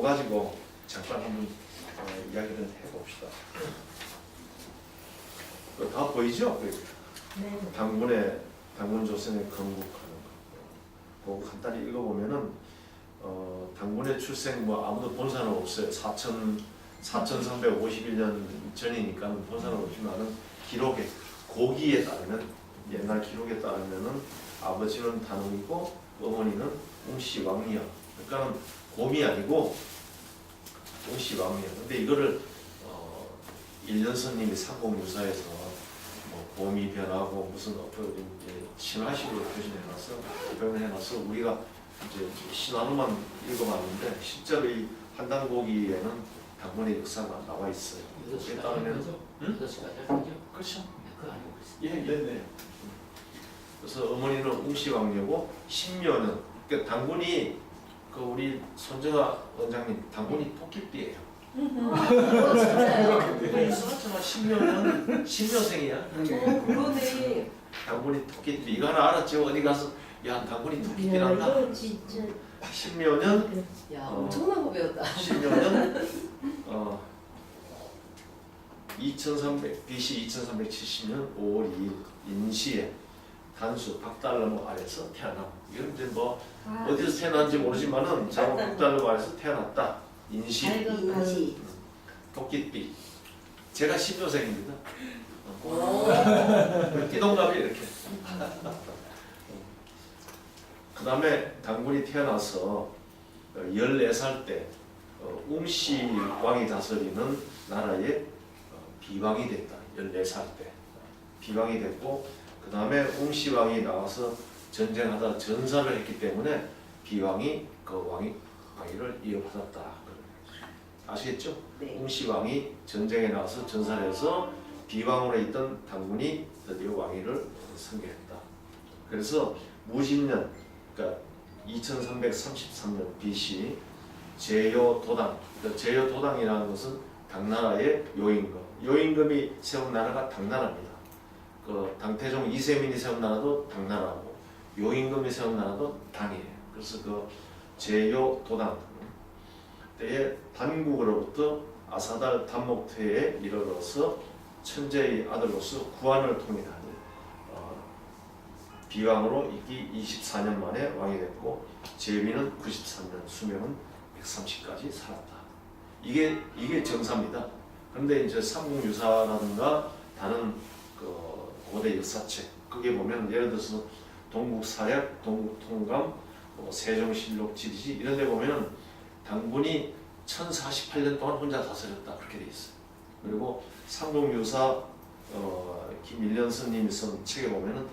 그거 가지고 잠깐 한번 이야기를 해봅시다. 다 보이죠? 네. 당군 조선의 건국하는 거. 그거 간단히 읽어보면은 당군의 출생 뭐 아무도 본 사람 없어요. 4351년 전이니까 본 사람 없지만은 기록에 고기에 따르면 옛날 기록에 따르면은 아버지는 단웅이고 어머니는 웅씨 왕이야. 그러니까는 곰이 아니고 웅씨 왕이야. 근데 이거를 일년선님이 삼국유사에서 뭐 곰이 변하고 무슨 이제 신화식으로 표현해놨어. 표현해놔서 우리가 이제 신화로만 읽어봤는데 실제로 이 한당고기에는 당군의 역사가 나와 있어요. 그에 따르면 그렇죠. 예, 네. 그래서 어머니는 웅씨 왕녀고 신묘는 그러니까 당군이 그 우리 손정아 원장님 당군이 토끼띠예요. 그렇잖아. 신묘는 신묘생이야. 그러네. 당군이 토끼띠 이거 하나 알았죠? 어디 가서 야 당군이 토끼띠란다. 이거 진짜. 신묘는 야 엄청난 거 배웠다. 신묘는 2300 BC 2370년 5월 2일 인시에 단수 박달나무 아래서 태어남. 이건 이제 뭐 어디서 태어난지 모르지만은 자고 박달나무 아래서 태어났다. 인시. 인시. 토끼띠. 제가 신묘생입니다. 띠동갑이 이렇게. 그 다음에 당군이 태어나서 14살 때 웅씨 왕이 다스리는 나라의 비왕이 됐다. 14살 때 비왕이 됐고 그 다음에 웅씨 왕이 나와서 전쟁하다 전사를 했기 때문에 비왕이 그 왕위를 이어받았다. 아시겠죠? 네. 웅씨 왕이 전쟁에 나와서 전사를 해서 비왕으로 있던 당군이 드디어 왕위를 승계했다. 그래서 무신년 그러니까 2333년 BC 제요도당 제요도당이라는 것은 당나라의 요임금 요임금이 세운 나라가 당나라입니다. 그 당태종 이세민이 세운 나라도 당나라고 요임금이 세운 나라도 당이에요. 그래서 그 제요도당 때에 단국으로부터 아사달 단목퇴에 이르러서 천재의 아들로서 구한을 통일하니 비왕으로 있기 24년 만에 왕이 됐고 제위는 93년 수명은 130까지 살았다. 이게 정사입니다. 그런데 이제 삼국유사라든가 다른 그 고대 역사책 거기에 보면 예를 들어서 동국사약, 동국통감, 세종실록 지리지 이런 데 보면 당군이 1048년 동안 혼자 다스렸다 그렇게 돼 있어요. 그리고 삼국유사 김일년 스님이 쓴 책에 보면은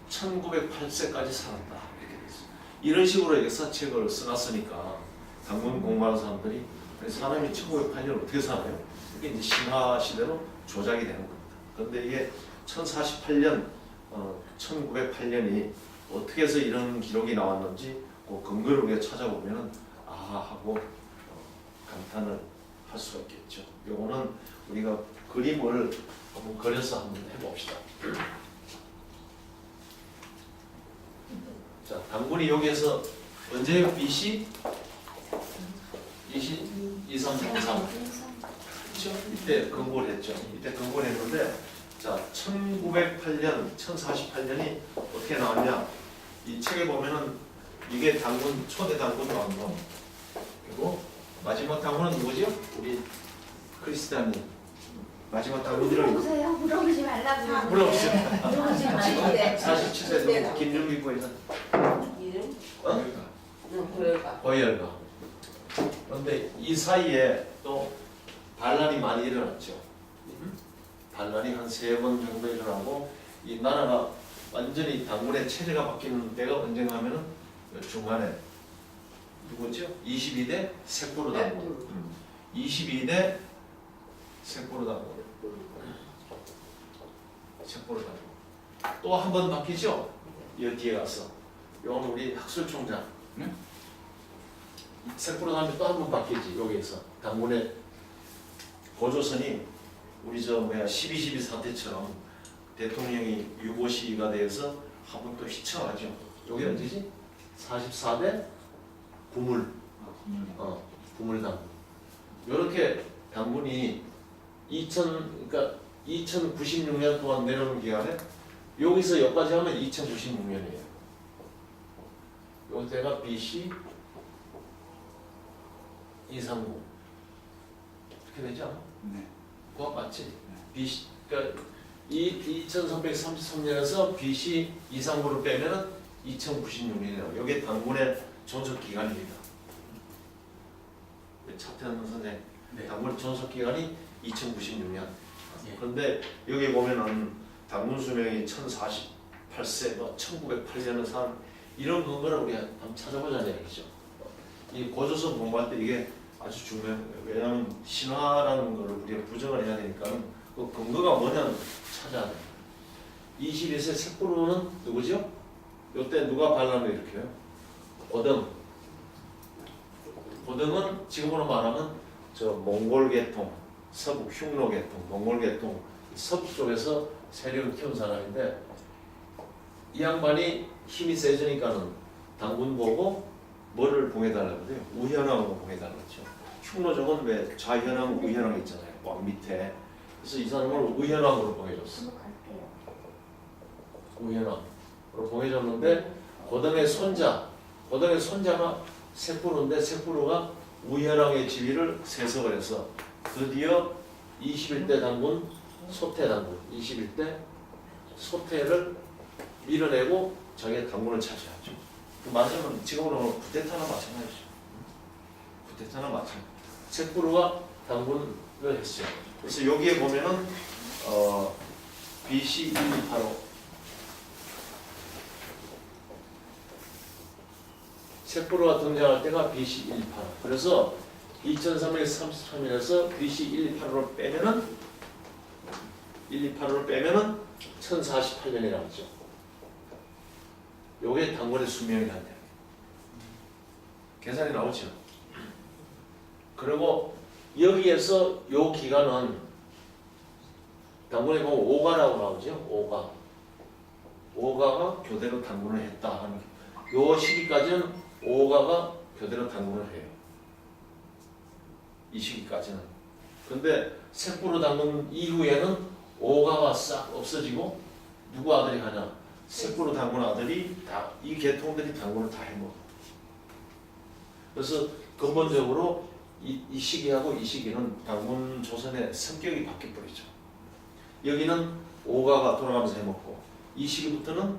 1908세까지 살았다 이렇게 돼 있어요. 이런 식으로 역사책을 써놨으니까 당군 공부하는 사람들이 사람이 1908년 어떻게 살아요? 이게 이제 신화 시대로 조작이 되는 겁니다. 그런데 이게 1048년, 1908년이 어떻게 해서 이런 기록이 나왔는지 그 근거를 우리가 찾아보면은 아하 하고 감탄을 할 수가 있겠죠. 요거는 우리가 그림을 한번 그려서 한번 해봅시다. 자, 당군이 여기에서 언제요? BC? 2333. 그렇죠? 이때 건국을 했죠. 이때 건국을 했는데 자, 1908년, 1048년이 어떻게 나왔냐? 이 책에 보면은 이게 당군, 초대 당군 왕국. 그리고 마지막 당군은 누구죠? 우리 크리스티아님. 마지막 당군이를 물어보세요. 물어보지 말라고. 물어보세요. 물어보지 마시고. 47세 김jun기 고의사. 이름? 어? 고열가. 그런데 이 사이에 또 반란이 많이 일어났죠. 반란이 한 3번 정도 일어나고 이 나라가 완전히 당군의 체제가 바뀌는 때가 언젠가 하면은 중간에 누구죠? 22대 색보로 당군. 22대 색보로 당군. 색보로 당군. 또 한 번 바뀌죠? 이 뒤에 가서. 이건 우리 학술총장. 색보로 당군이 또 한 번 바뀌지. 여기에서 당군의 고조선이 우리 12.12 사태처럼 대통령이 유고시가 돼서 한 번 또 휘청하죠. 여기 언제지? 44대 구물. 부문의 당분. 이렇게 당분이 그러니까 2096년 동안 내려오는 기간에 여기서 여기까지 하면 2096년이에요. 요때가 BC 239 이렇게 되지 않아? 네. 그거 맞지? BC 그러니까 2333년에서 BC 239를 빼면은 2096년이에요. 이게 당분의 존속 기간입니다. 차태현 선생님, 네. 당분 존속 기간이 2096년. 예. 그런데 여기 보면은 당분 수명이 1048세, 뭐 1908년의 사람 이런 근거를 우리가 한번 찾아보자는 얘기죠. 이 고조선 공부할 때 이게 아주 중요해요. 왜냐하면 신화라는 거를 우리가 부정을 해야 되니까 그 근거가 뭐냐는 찾아야 돼요. 21세 책부로는 누구죠? 요때 누가 반란을 일으켜요? 고등. 고등은 지금으로 말하면 저 몽골 계통, 서북 흉노 계통, 몽골 계통 서북 쪽에서 세력을 키운 사람인데 이 양반이 힘이 세지니까는 당군 보고 뭐를 봉해달라고 그래요? 우현왕으로 봉해달라죠. 흉노족은 왜 좌현왕, 우현왕 있잖아요. 왕 밑에. 그래서 이 사람을 우현왕으로 봉해줬어. 행복할게요. 우현왕으로 봉해줬는데 고등의 손자가 색부루인데 색부루가 우현왕의 지위를 세석을 해서 드디어 21대 당군 소태 당군 21대 소태를 밀어내고 자기가 당군을 차지하죠. 그 맞으면 지금으로 쿠데타나 마찬가지죠. 쿠데타나 마찬가지. 색부루가 당군을 했어요. 그래서 여기에 보면은 BC 1285 색부루가 등장할 때가 BC 128. 그래서 2333년에서 BC 128로 빼면은 128로 빼면은 1048년이라고 하죠. 요게 당군의 수명이라는 얘기예요. 계산이 나오죠. 그리고 여기에서 요 기간은 당군에 보면 오가라고 나오죠. 오가가 교대로 당군을 했다 하는 요 시기까지는 오가가 교대로 당군을 해요. 이 시기까지는. 근데 색부로 당군 이후에는 오가가 싹 없어지고 누구 아들이 하냐? 색부로 당군 아들이 다 이 계통들이 당군을 다 해먹어. 그래서 근본적으로 이 시기하고 이 시기는 당군 조선의 성격이 바뀌어버리죠. 여기는 오가가 돌아가면서 해먹고 이 시기부터는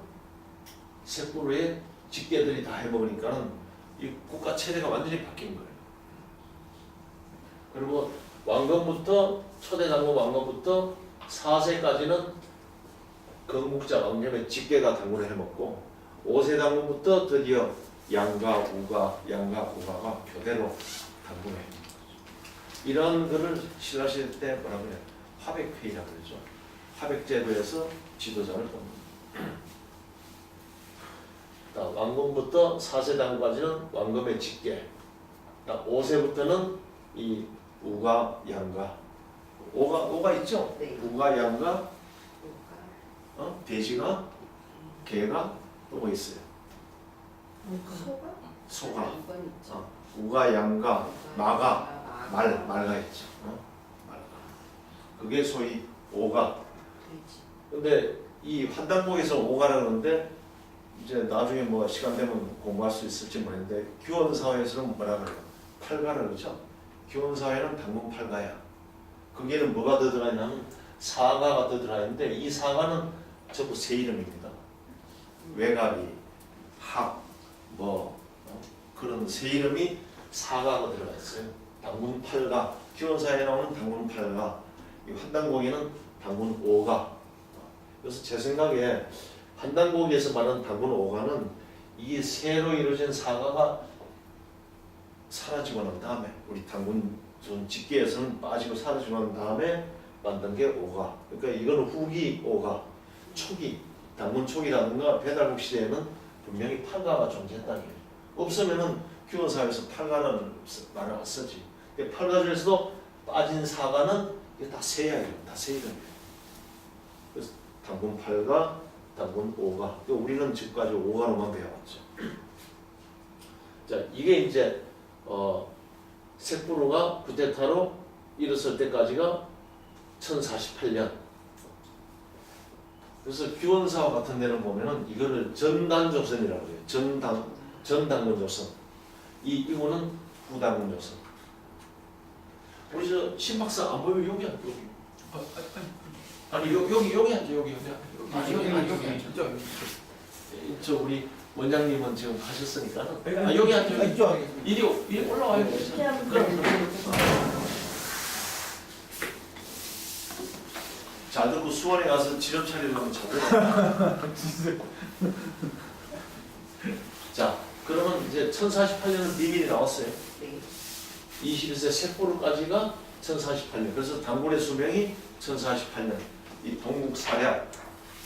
색부로의 직계들이 다 해먹으니까는 이 국가 체제가 완전히 바뀐 거예요. 그리고 왕건부터 초대 당군 왕건부터 4세까지는 건국자 왕념의 직계가 당군을 해먹고 5세 당군부터 드디어 양가 우가가 교대로 당군을 해먹는 거죠. 이런 거를 신라시대 때 뭐라고 해요? 화백회의라고 그러죠. 화백제도에서 지도자를 뽑는. 왕건부터 4세 당군까지는 왕검의 직계. 5세부터는 이 우가, 양가. 오가 있죠? 네. 우가, 양가, 돼지가, 개가 또 뭐 있어요? 소가? 소가. 이건 있죠. 우가, 양가, 마가, 말가 있죠. 말가. 그게 소위 오가. 돼지. 근데 이 환단곡에서 오가라 그러는데 이제 나중에 뭐 시간 되면 공부할 수 있을지 모르겠는데 규원사회에서는 뭐라 그래요? 팔가라 그러죠? 규원사회는 당군 팔가야. 거기에는 뭐가 더 들어가냐면 사가가 더 들어가는데 이 사가는 전부 새 이름입니다. 외가리, 합, 그런 새 이름이 사가가 들어가 있어요. 당군 팔가, 규원사회에 나오는 당군 팔가, 이 환단곡에는 당군 오가. 그래서 제 생각에 환단곡에서 말하는 당군 오가는 이 새로 이루어진 사가가 사라지고 난 다음에 우리 당군 전 직계에서는 빠지고 사라지고 난 다음에 만든 게 오가. 그러니까 이거는 후기 오가, 초기 당군 초기라든가 배달국 시대에는 분명히 팔가가 존재했다는 거예요. 없으면은 규어사에서 팔가는 말을 안 쓰지. 팔가 중에서도 빠진 사가는 이게 다 새야, 다 새 이름이에요. 그래서 당군 팔가, 당군 오가. 우리는 지금까지 오가로만 배워왔죠. 자, 이게 이제 셋부로가 쿠데타로 일어설 때까지가 1048년. 그래서 규원사와 같은 데는 보면은 이거를 전단조선이라고 해요. 전당근조선. 이거는 후당근조선. 우리 저 신박사 안 보이면 여기 앉아. 여기. 아니 여기 앉아. 여기. 저 우리 원장님은 지금 가셨으니까는 여기 앉아. 이리 올라와요. 잘 듣고 수원에 가서 지름 차리려면 잘 들어. 자, 그러면 이제 1048년은 비밀이 나왔어요. 21세 셋부로까지가 1048년. 그래서 당군의 수명이 1048년. 이 동국 사략,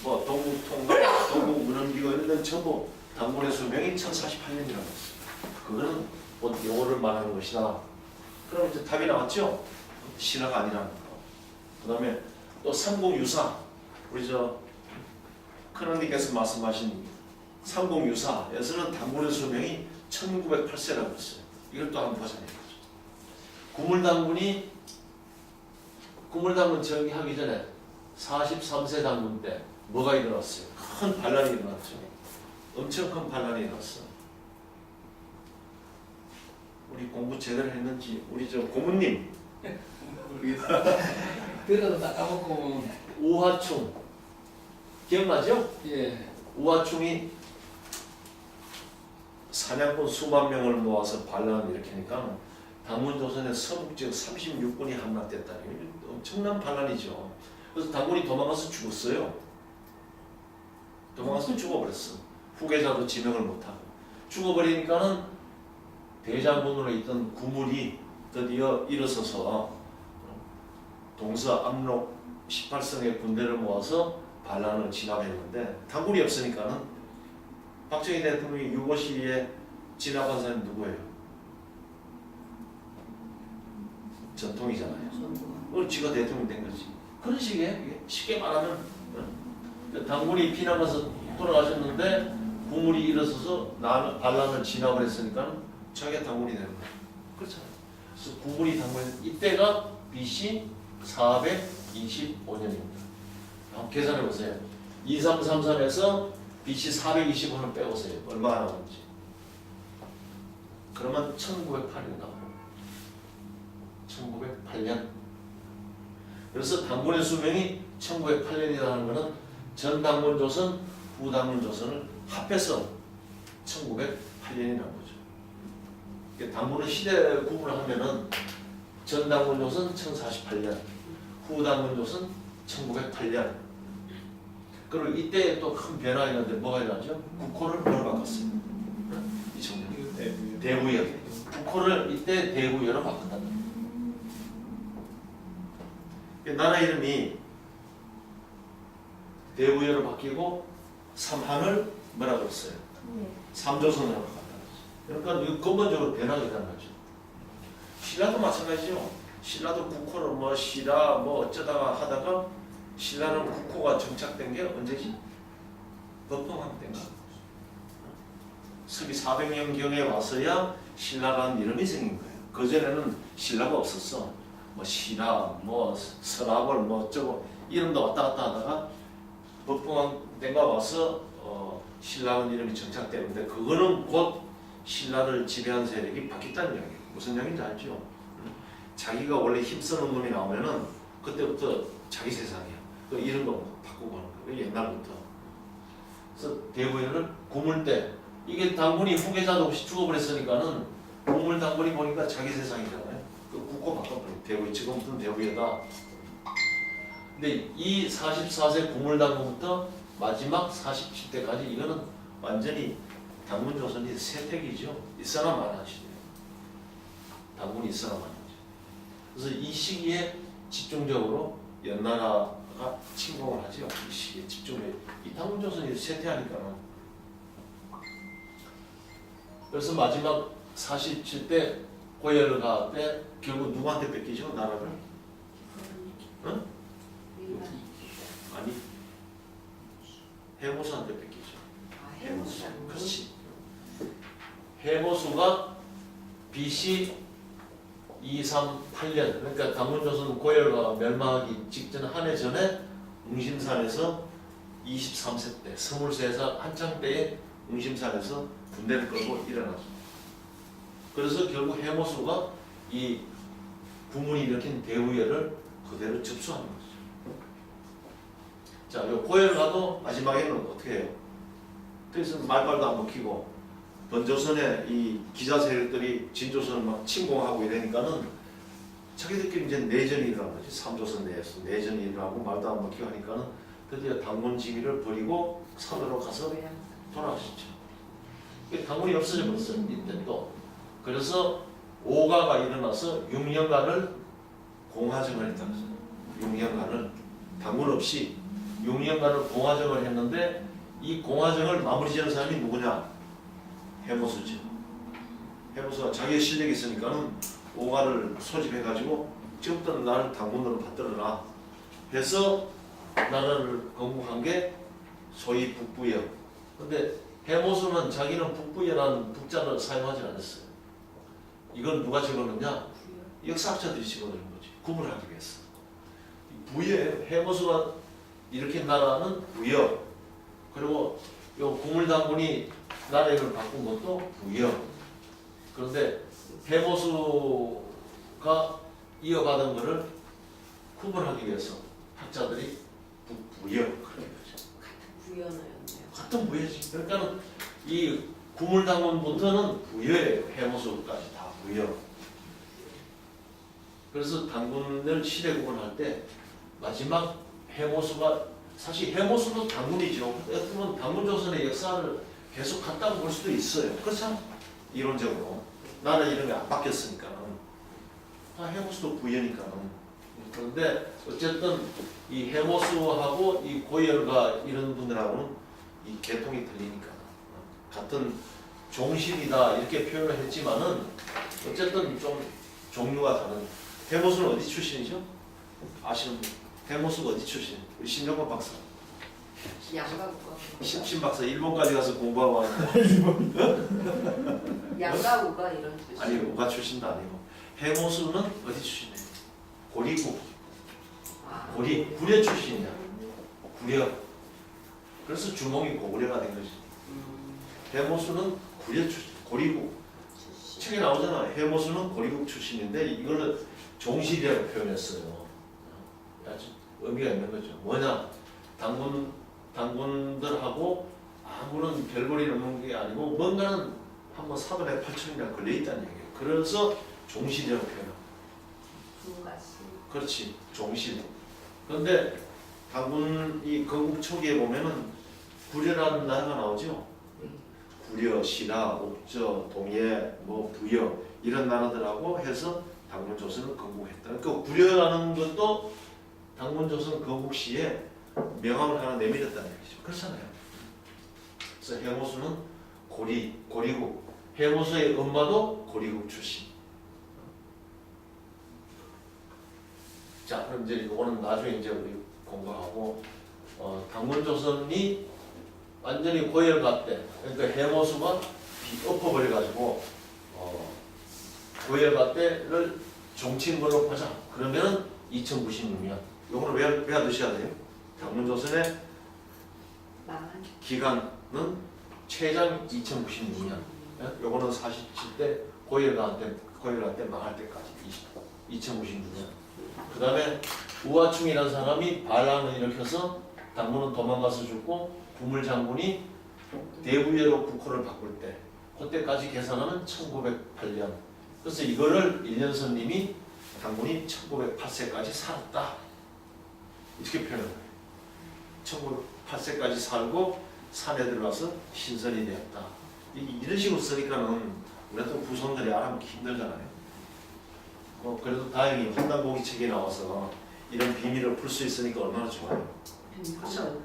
뭐 동국 통각, 동국 문헌기고 이런 데는 전부 당군의 수명이 1048년이라고 했어요. 그거는 뭐 용어를 말하는 것이다. 그럼 이제 답이 나왔죠? 신화가 아니라는 거. 그 다음에 또 삼국유사, 우리 저 큰언니께서 말씀하신 삼국유사에서는 당군의 수명이 1908세라고 했어요. 이걸 또 한번 보자는 거죠. 구물당군 정기하기 전에 43세 당군 때 뭐가 일어났어요? 큰 반란이 일어났죠. 엄청 큰 반란이 일어났어. 우리 공부 제대로 했는지 우리 저 고문님 들어도 다 까먹고. 우하충 기억나죠? 예. 우하충이 사냥꾼 수만 명을 모아서 반란을 일으키니까 당문조선의 서북지역 36군이 함락됐다. 엄청난 반란이죠. 그래서 당군이 도망가서 죽었어요. 도망가서 죽어버렸어. 후계자도 지명을 못하고 죽어버리니까는 대장군으로 있던 구물이 드디어 일어서서 동서 압록 18성의 군대를 모아서 반란을 진압했는데 당군이 없으니까는 박정희 대통령이 유고시에 진압한 사람이 누구예요? 전통이잖아요. 그걸 지가 대통령이 된 거지. 그런 식이에요. 이게 쉽게 말하면 당군이 피난가서 돌아가셨는데 구물이 일어서서 반란을 진압을 했으니까 자기가 당군이 되는 거예요. 그렇잖아요. 그래서 구물이 당군이 이때가 BC 425년입니다. 한번 계산해 보세요. 2333에서 BC 425년 빼보세요. 얼마나 나오는지. 그러면 1908년 나와요. 1908년. 그래서 당군의 수명이 1908년이라는 것은 전당군 조선, 후당군 조선을 합해서 1908년이라는 거죠. 당군의 시대 구분을 하면은 전당군 조선 1048년, 후당군 조선 1908년. 그리고 이때 또 큰 변화가 있는데 뭐가 일어나죠? 국호를 뭘 바꿨어요? 이 정도. 대구여. 국호를 이때 대구여로 바꿨다. 나라 이름이 대구여로 바뀌고 삼한을 뭐라고 했어요? 삼조선으로 바꿨다. 그러니까 이거 근본적으로 변화가 일어난 거죠. 신라도 마찬가지죠. 신라도 국호를 뭐 시라 뭐 어쩌다가 하다가 신라는 국호가 정착된 게 언제지? 법흥왕 때인가? 서기 400년경에 와서야 신라라는 이름이 생긴 거예요. 그전에는 신라가 없었어. 뭐 시라, 뭐 서라벌, 뭐 어쩌고 이름도 왔다 갔다 하다가 법흥왕 때가 와서 신라는 이름이 정착되는데 그거는 곧 신라를 지배한 세력이 바뀌었다는 이야기예요. 무슨 이야기인지 알죠? 자기가 원래 힘쓰는 놈이 나오면은 그때부터 자기 세상이야. 그 이름도 바꾸고 하는 거예요. 옛날부터. 그래서 대구에는 구물대 이게 당군이 후계자도 없이 죽어버렸으니까는 구물 당군이 보니까 자기 세상이잖아요. 그 국호 바꿔버려. 대구 지금부터는 대구에다. 근데 이 44세 구물 당군부터 마지막 47대까지 이거는 완전히 당군 조선이 세택이죠. 있어나 마나 시대예요. 당군이 있어나 마나. 그래서 이 시기에 집중적으로 연나라가 침공을 하죠. 이 시기에 집중해. 이 당군 조선이 쇠퇴하니까는. 그래서 마지막 47대 고열가 때 결국 누구한테 뺏기죠? 나라를? 응? 아니 해모수한테 뺏기죠. 해모수. 그렇지. 해모수가 BC 238년 그러니까 당군조선 고열과 멸망하기 직전 한 해 전에 웅심산에서 23세 때 23살 한창 때에 웅심산에서 군대를 끌고 일어났죠. 그래서 결국 해모수가 이 구문이 일으킨 대우열을 그대로 접수하는 거죠. 자, 요 고열가도 마지막에는 어떻게 해요? 그래서 말발도 안 먹히고 번조선의 이 기자 세력들이 진조선을 막 침공하고 이러니까는 자기들끼리 이제 내전이 일어난 거지. 삼조선 내에서 내전이 일어나고 말도 안 먹히고 하니까는 드디어 당군 지위를 버리고 산으로 가서 돌아가셨죠. 당군이 없어져 버렸어요. 이때도. 그래서 오가가 일어나서 6년간을 공화정을 했다고 했어요. 6년간을 당군 없이 6년간을 공화정을 했는데 이 공화정을 마무리 지은 사람이 누구냐? 해모수죠. 해모수가 자기의 실력이 있으니까는 오가를 소집해가지고 지금부터 나를 당군으로 받들어라 해서 나라를 건국한 게 소위 북부여. 근데 해모수는 자기는 북부여라는 북자를 사용하지 않았어요. 이건 누가 집어넣냐? 역사학자들이 집어넣은 거지. 구분을 하기 위해서. 부여예요. 해모수가 일으킨 나라는 부여. 그리고 요 국물당군이 나라를 바꾼 것도 부여. 그런데 해모수가 이어받은 것을 구분하기 위해서 학자들이 부여 그런 거죠. 부연하였네요. 같은 부여지. 그러니까는 이 국물당군부터는 부여예요. 해모수까지 다 부여. 그래서 당군을 시대 구분할 때 마지막 해모수가 사실 해모수도 당군이죠. 어떻게 보면 당군조선의 역사를 계속 갔다고 볼 수도 있어요. 그렇죠? 이론적으로. 나라 이름이 안 바뀌었으니까는. 다 해모수도 부여니까는. 그런데 어쨌든 이 해모수하고 이 고열과 이런 분들하고는 이 계통이 틀리니까. 같은 종실이다 이렇게 표현을 했지만은 어쨌든 좀 종류가 다른. 해모수는 어디 출신이죠? 아시는 분? 해모수가 어디 출신? 우리 신정권 박사. 양가국가. 신박사 일본까지 가서 공부하고 왔는데 양가국가 이런 뜻이. 아니 우가 출신도 아니고 해모수는 어디 출신이에요? 고리국. 아. 구려 출신이야. 구려. 그래서 주몽이 고구려가 된 거지. 해모수는 구려 출신. 고리국. 책에 나오잖아. 해모수는 고리국 출신인데 이걸 종실이라고 표현했어요. 아주 의미가 있는 거죠. 뭐냐? 당군들하고 아무런 별볼이 없는 게 아니고 뭔가는 한번 사돈의 8천이나 걸려 있다는 얘기예요. 그래서 종실이라고 표현합니다. 부가시. 그렇지, 종실. 그런데 당군 이 건국 초기에 보면은 구려라는 나라가 나오죠. 구려, 신라, 옥저, 동예, 뭐 부여 이런 나라들하고 해서 당군조선을 건국했다. 그 구려라는 것도 당군조선 건국 시에 명함을 하나 내밀었다는 얘기죠. 그렇잖아요. 그래서 해모수는 고리국. 해모수의 엄마도 고리국 출신. 자, 그럼 이제 이거는 나중에 이제 우리 공부하고 당군조선이 완전히 고열갔대. 그러니까 해모수가 엎어버려가지고 고열갔대를 종친 걸로 보자. 그러면은 2096년. 요거는 왜 드셔야 돼요? 당군조선의 기간은 최장 2096년. 요거는 47대 고열갈 때 망할 때까지 2096년. 그 다음에 우화충이라는 사람이 반란을 일으켜서 당군은 도망가서 죽고 구물장군이 대부여로 국호를 바꿀 때 그때까지 계산하면 1908년. 그래서 이거를 일년선님이 당군이 1908세까지 살았다 이렇게 표현해요. 1908세까지 살고 산에 들어가서 신선이 되었다. 이런 식으로 쓰니까는 우리도 후손들이 알아보기 힘들잖아요. 그래도 다행히 황당보기 책에 나와서 이런 비밀을 풀 수 있으니까 얼마나 좋아요. 그렇죠?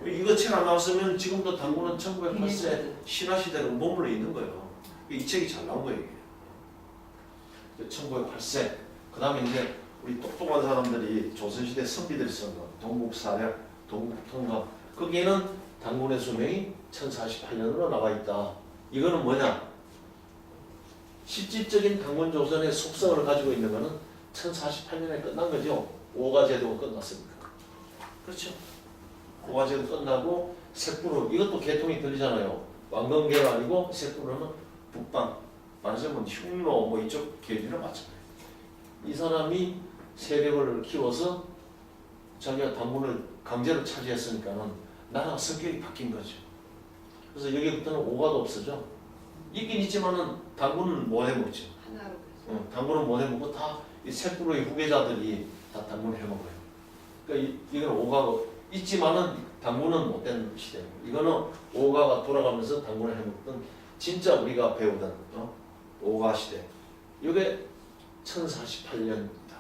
이거 책 안 나왔으면 지금도 당군은 1908세 신화시대로 머물러 있는 거예요. 이 책이 잘 나온 거예요. 1908세. 그 다음에 이제 우리 똑똑한 사람들이 조선시대 선비들이 쓴 거, 동국사략, 동국통감. 거기에는 당군의 수명이 1048년으로 나와 있다. 이거는 뭐냐? 실질적인 당군 조선의 속성을 가지고 있는 것은 1048년에 끝난 거죠. 5가 제도가 끝났습니다. 그렇죠. 5가 제도 끝나고 색부로 이것도 계통이 들리잖아요. 왕건계가 아니고 색부로는 북방, 말하자면 흉노 뭐 이쪽 계열이랑 마찬가지예요. 이 사람이 세력을 키워서 자기가 당군을 강제로 차지했으니까는 나라가 성격이 바뀐 거죠. 그래서 여기부터는 오가도 없어져. 있긴 있지만은 당군은 못 해먹죠. 하나로 해서. 당군은 못 해먹고 다 이 색부로의 후계자들이 다 당군을 해먹어요. 그러니까 이거는 오가가 있지만은 당군은 못된 시대예요. 이거는 오가가 돌아가면서 당군을 해먹던 진짜 우리가 배우던 오가 시대. 이게 1048년입니다.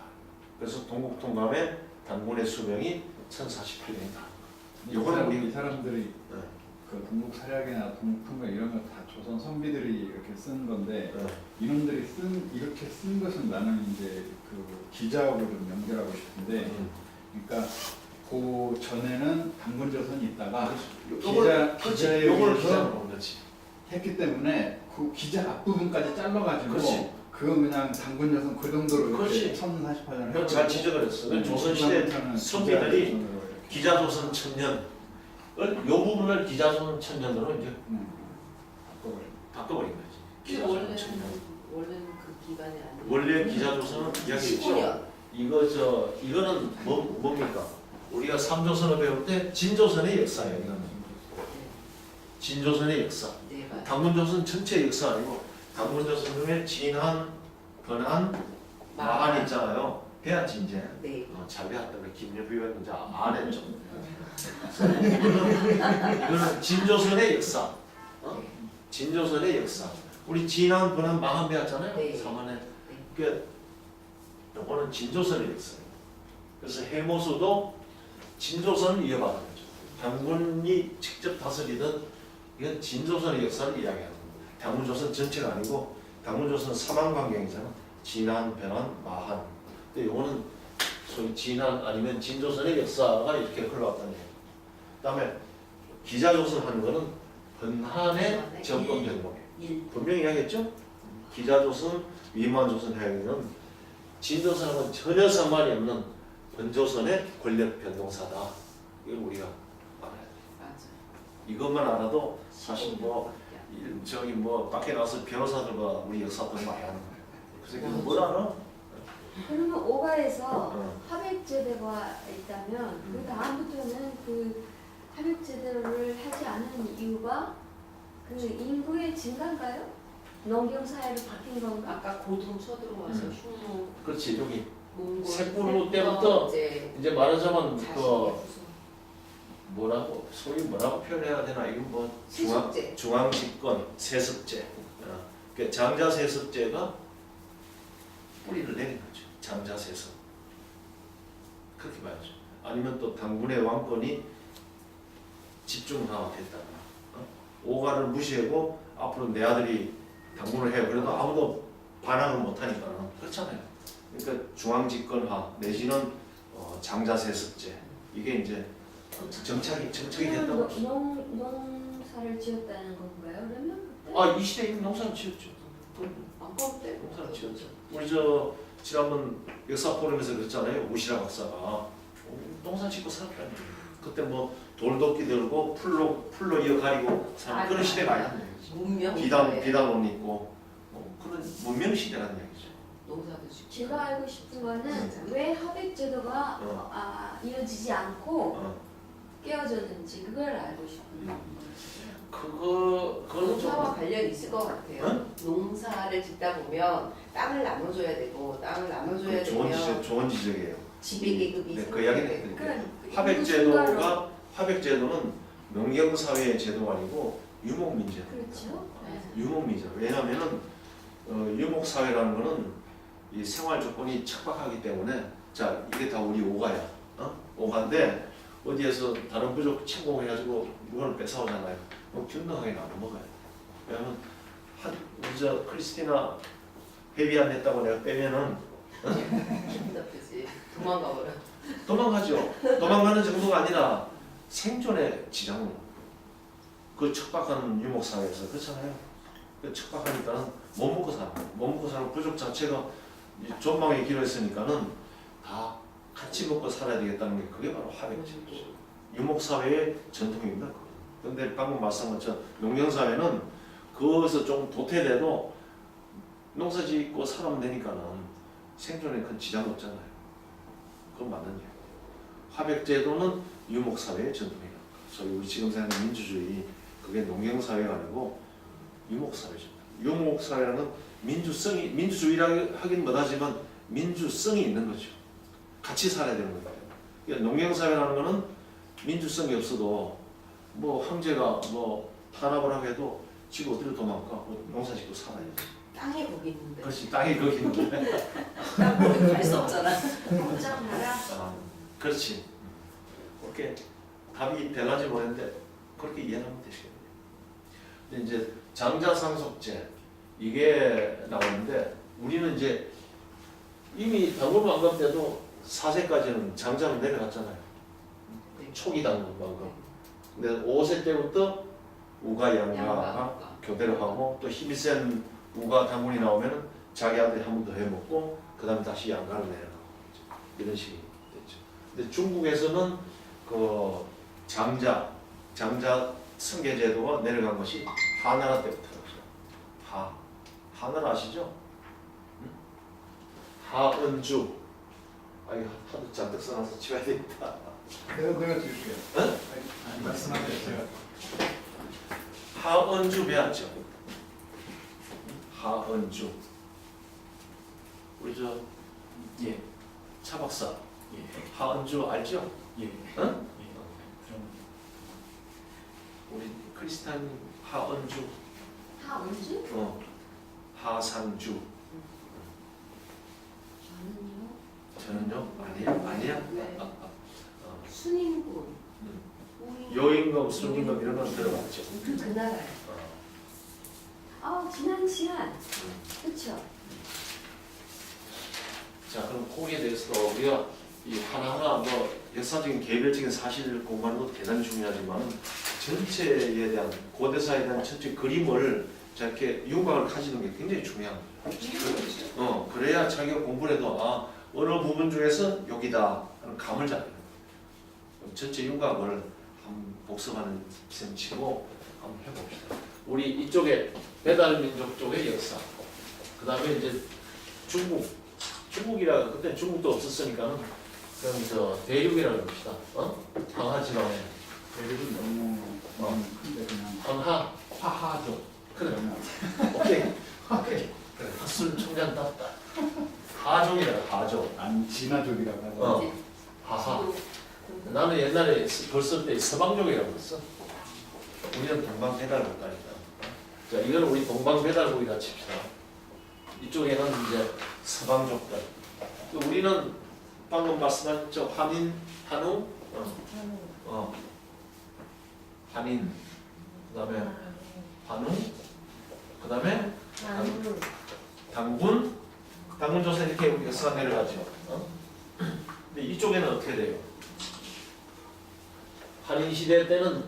그래서 동국통감의 당군의 수명이 1048년이다. 요거는 우리 이 사람들이 그 동국사략이나 동국통감 이런 거 다 조선 선비들이 이렇게 쓴 건데 이놈들이 이렇게 쓴 것은 나는 이제 그 기자하고 좀 연결하고 싶은데 그러니까 그 전에는 당군조선이 있다가 기자에 요걸 의해서 기자로 그렇지. 했기 때문에 그 기자 앞부분까지 잘라가지고 그렇지. 그거 그냥 당군조선 그 정도로 이렇게 그렇지. 1048년을 그건 잘 지적을 했어. 조선시대 선비들이 기자조선 천년을 요 부분을 기자조선 천년으로 이제 바꿔버린 거지. 기자조선 천년. 원래는 그 기간이 아니에요. 원래 기자조선은 이야기했죠. 15년. 이거는 뭡니까? 우리가 삼조선을 배울 때 진조선의 역사예요. 이거는. 진조선의 역사. 네, 맞아요. 당군조선 전체 역사 아니고 당군조선 중에 진한, 건한, 마한 있잖아요. 배한진제. 네. 잘 배웠다고 김여부 의원은 이제 안 했죠. 이거는 진조선의 역사. 진조선의 역사. 우리 진한, 건한, 마한 배웠잖아요. 네. 3안에. 그러니까 이거는 진조선의 역사예요. 그래서 해모수도 진조선을 이어받은 거죠. 당군이 직접 다스리던 이건 진조선의 역사를 이야기하는 겁니다. 당군조선 전체가 아니고 당군조선 사망관경이잖아. 진한, 변한, 마한. 근데 이거는 소위 진한 아니면 진조선의 역사가 이렇게 흘러왔다는 얘기예요. 그다음에 기자조선 하는 거는 번한의 정권 변동이에요. 분명히 이야기했죠? 기자조선, 위만조선 해야기는 진조선하고는 전혀 상관이 없는 번조선의 권력 변동사다. 이걸 우리가 알아야 돼요. 맞아요. 이것만 알아도 사실 저기 밖에 나가서 변호사들과 우리 역사도 많이 하는 거예요. 그래서 뭘 알아? 그러면 오가에서 어. 합액제도가 있다면 그 다음부터는 그 합액제도를 하지 않은 이유가 그 인구의 증가인가요? 농경사회로 바뀐 건가? 아까 고동 쳐들어와서 흉노, 그렇지 여기 몽골, 색부로 때부터 이제 말하자면 자신의 그 후손. 소위 뭐라고 표현해야 되나 이건 뭐 세습제. 중앙집권 세습제. 그 장자 세습제가 뿌리를 내린 거죠. 장자 세습. 그렇게 봐야죠. 아니면 또 당군의 왕권이 집중화됐다거나 오가를 무시하고 앞으로 내 아들이 당군을 해요. 그래도 아무도 반항을 못하니까 그렇잖아요. 그러니까 중앙집권화 내지는 장자세습제 이게 이제 정착이 됐다고. 농사를 지었다는 건가요? 그러면 그때? 이 시대에 농사를 지었죠. 왕권 때 농사를 지었죠. 우리 저 지난번 역사 포럼에서 그랬잖아요. 우시라 박사가 농사 짓고 살았다는 거예요. 그때 뭐 돌도끼 들고 풀로 이어가리고 사는 그런 시대가 아니었네요. 문명 비단 옷 입고 그런 문명 시대라는 얘기죠. 농사도 짓고. 제가 알고 싶은 거는 왜 합액제도가 이어지지 않고 깨어졌는지 그걸 알고 싶은 그거는 농사와 좀 관련이 있을 것 같아요. 농사를 짓다 보면 땅을 나눠줘야 되고 땅을 나눠줘야 되면 좋은 지적이에요. 지배계급이 네, 그 이야기는 해드릴게요. 그러니까 합액제도는 농경사회의 제도가 아니고 유목민제도. 그렇죠. 유목민제. 왜냐하면은 유목사회라는 거는 이 생활 조건이 척박하기 때문에 자 이게 다 우리 오가야. 오가인데 어디에서 다른 부족 침공해가지고 물건을 뺏어오잖아요. 균등하게 나눠 먹어요. 왜냐하면 우리 저 크리스티나 회비 안 냈다고 내가 빼면은 기분 나쁘지. 도망가 버려. 도망가죠. 도망가는 정도가 아니라 생존의 지장으로 그 척박한 유목사회에서 그렇잖아요. 척박하니까는 못 먹고 살아. 못 먹고 사는 부족 자체가 이 존망의 길었으니까는 다 같이 먹고 살아야 되겠다는 게 그게 바로 화백제도죠. 유목사회의 전통입니다. 그런데 방금 말씀한 것처럼 농경사회는 그것에서 좀 도태돼도 농사 짓고 살아면 되니까는 생존에 큰 지장 없잖아요. 그건 맞는 얘기예요. 화백제도는 유목사회의 전통이다. 소위 우리 지금 생각하는 민주주의 그게 농경사회가 아니고 유목사회죠. 유목사회라는 민주성이 민주주의라 하긴 못하지만 민주성이 있는 거죠. 같이 살아야 되는 거예요. 그러니까 농경사회라는 거는 민주성이 없어도 뭐 황제가 뭐 탄압을 하게 해도 지금 어디로 도망가? 뭐 농사 짓고 살아야지. 땅이 거기 있는데. 그렇지 땅이 거기 있는데. 땅 거기 갈수 없잖아. 공장 나라. 아, 그렇지. 그렇게 답이 될런지 모르겠는데 그렇게 이해하면 되시겠네요. 근데 이제 장자상속제 이게 나오는데 우리는 이제 이미 당군만금 때도 4세까지는 장자로 내려갔잖아요. 초기 당군만금. 근데 5세 때부터 우가 양가가 교대를 하고 또 힘이 센 우가 당군이 나오면은 자기 아들이 한 번 더 해먹고 그 다음에 다시 양가를 내려가고 이런 식이 됐죠. 근데 중국에서는 그 장자 승계제도가 내려간 것이 하나라 때부터였어요. 하나라 아시죠? 응? 하은주. 아이 하도 잔뜩 써놔서 치워야 되겠다. 내가 드릴게요. 응? 아니, 말씀하세요. 제가. 하은주 배웠죠. 하은주. 우리 저 예. 차 박사 예. 하은주 알죠? 예. 응? 그럼 우리 크리스탄 하은주, 하은주? 하상주. 저는요. 저는요 아니야. 네. 어. 순임군. 여임금, 순임금 이런 건 들어봤죠. 그 나라에. 지난 시간. 그렇죠. 자 그럼 거기에 대해서도 우리가 이 하나하나 뭐 역사적인 개별적인 사실 공부하는 것도 대단히 중요하지만 전체에 대한 고대사에 대한 전체 그림을 이렇게 윤곽을 가지는 게 굉장히 중요한 거예요. 그래야 자기가 공부를 해도 어느 부분 중에서 여기다 하는 감을 잡는 거예요. 전체 윤곽을 한번 복습하는 셈 치고 한번 해봅시다. 우리 이쪽에 배달민족 쪽의 역사, 그 다음에 이제 중국이라 그때 중국도 없었으니까는 그럼 저 대륙이라고 합시다. 황하 지방에 대륙은 너무 큰데 그냥 황하 화하죠. 그래. 그러면 오케이. 그래. 술 청잔 땄다. 하종이라 하종. 진화족이라고 하죠. 하하. 나는 옛날에 벌써 때 서방족이라고 했어. 우리는 동방배달국가니까. 자, 이거는 우리 동방배달국이라 칩시다. 이쪽에는 이제 서방족들. 우리는 방금 말씀하셨죠. 한인, 한웅, 한인, 그다음에 한웅, 그다음에 당군 조선 이렇게 우리 역사가 내려가죠. 근데 이쪽에는 어떻게 돼요? 한인 시대 때는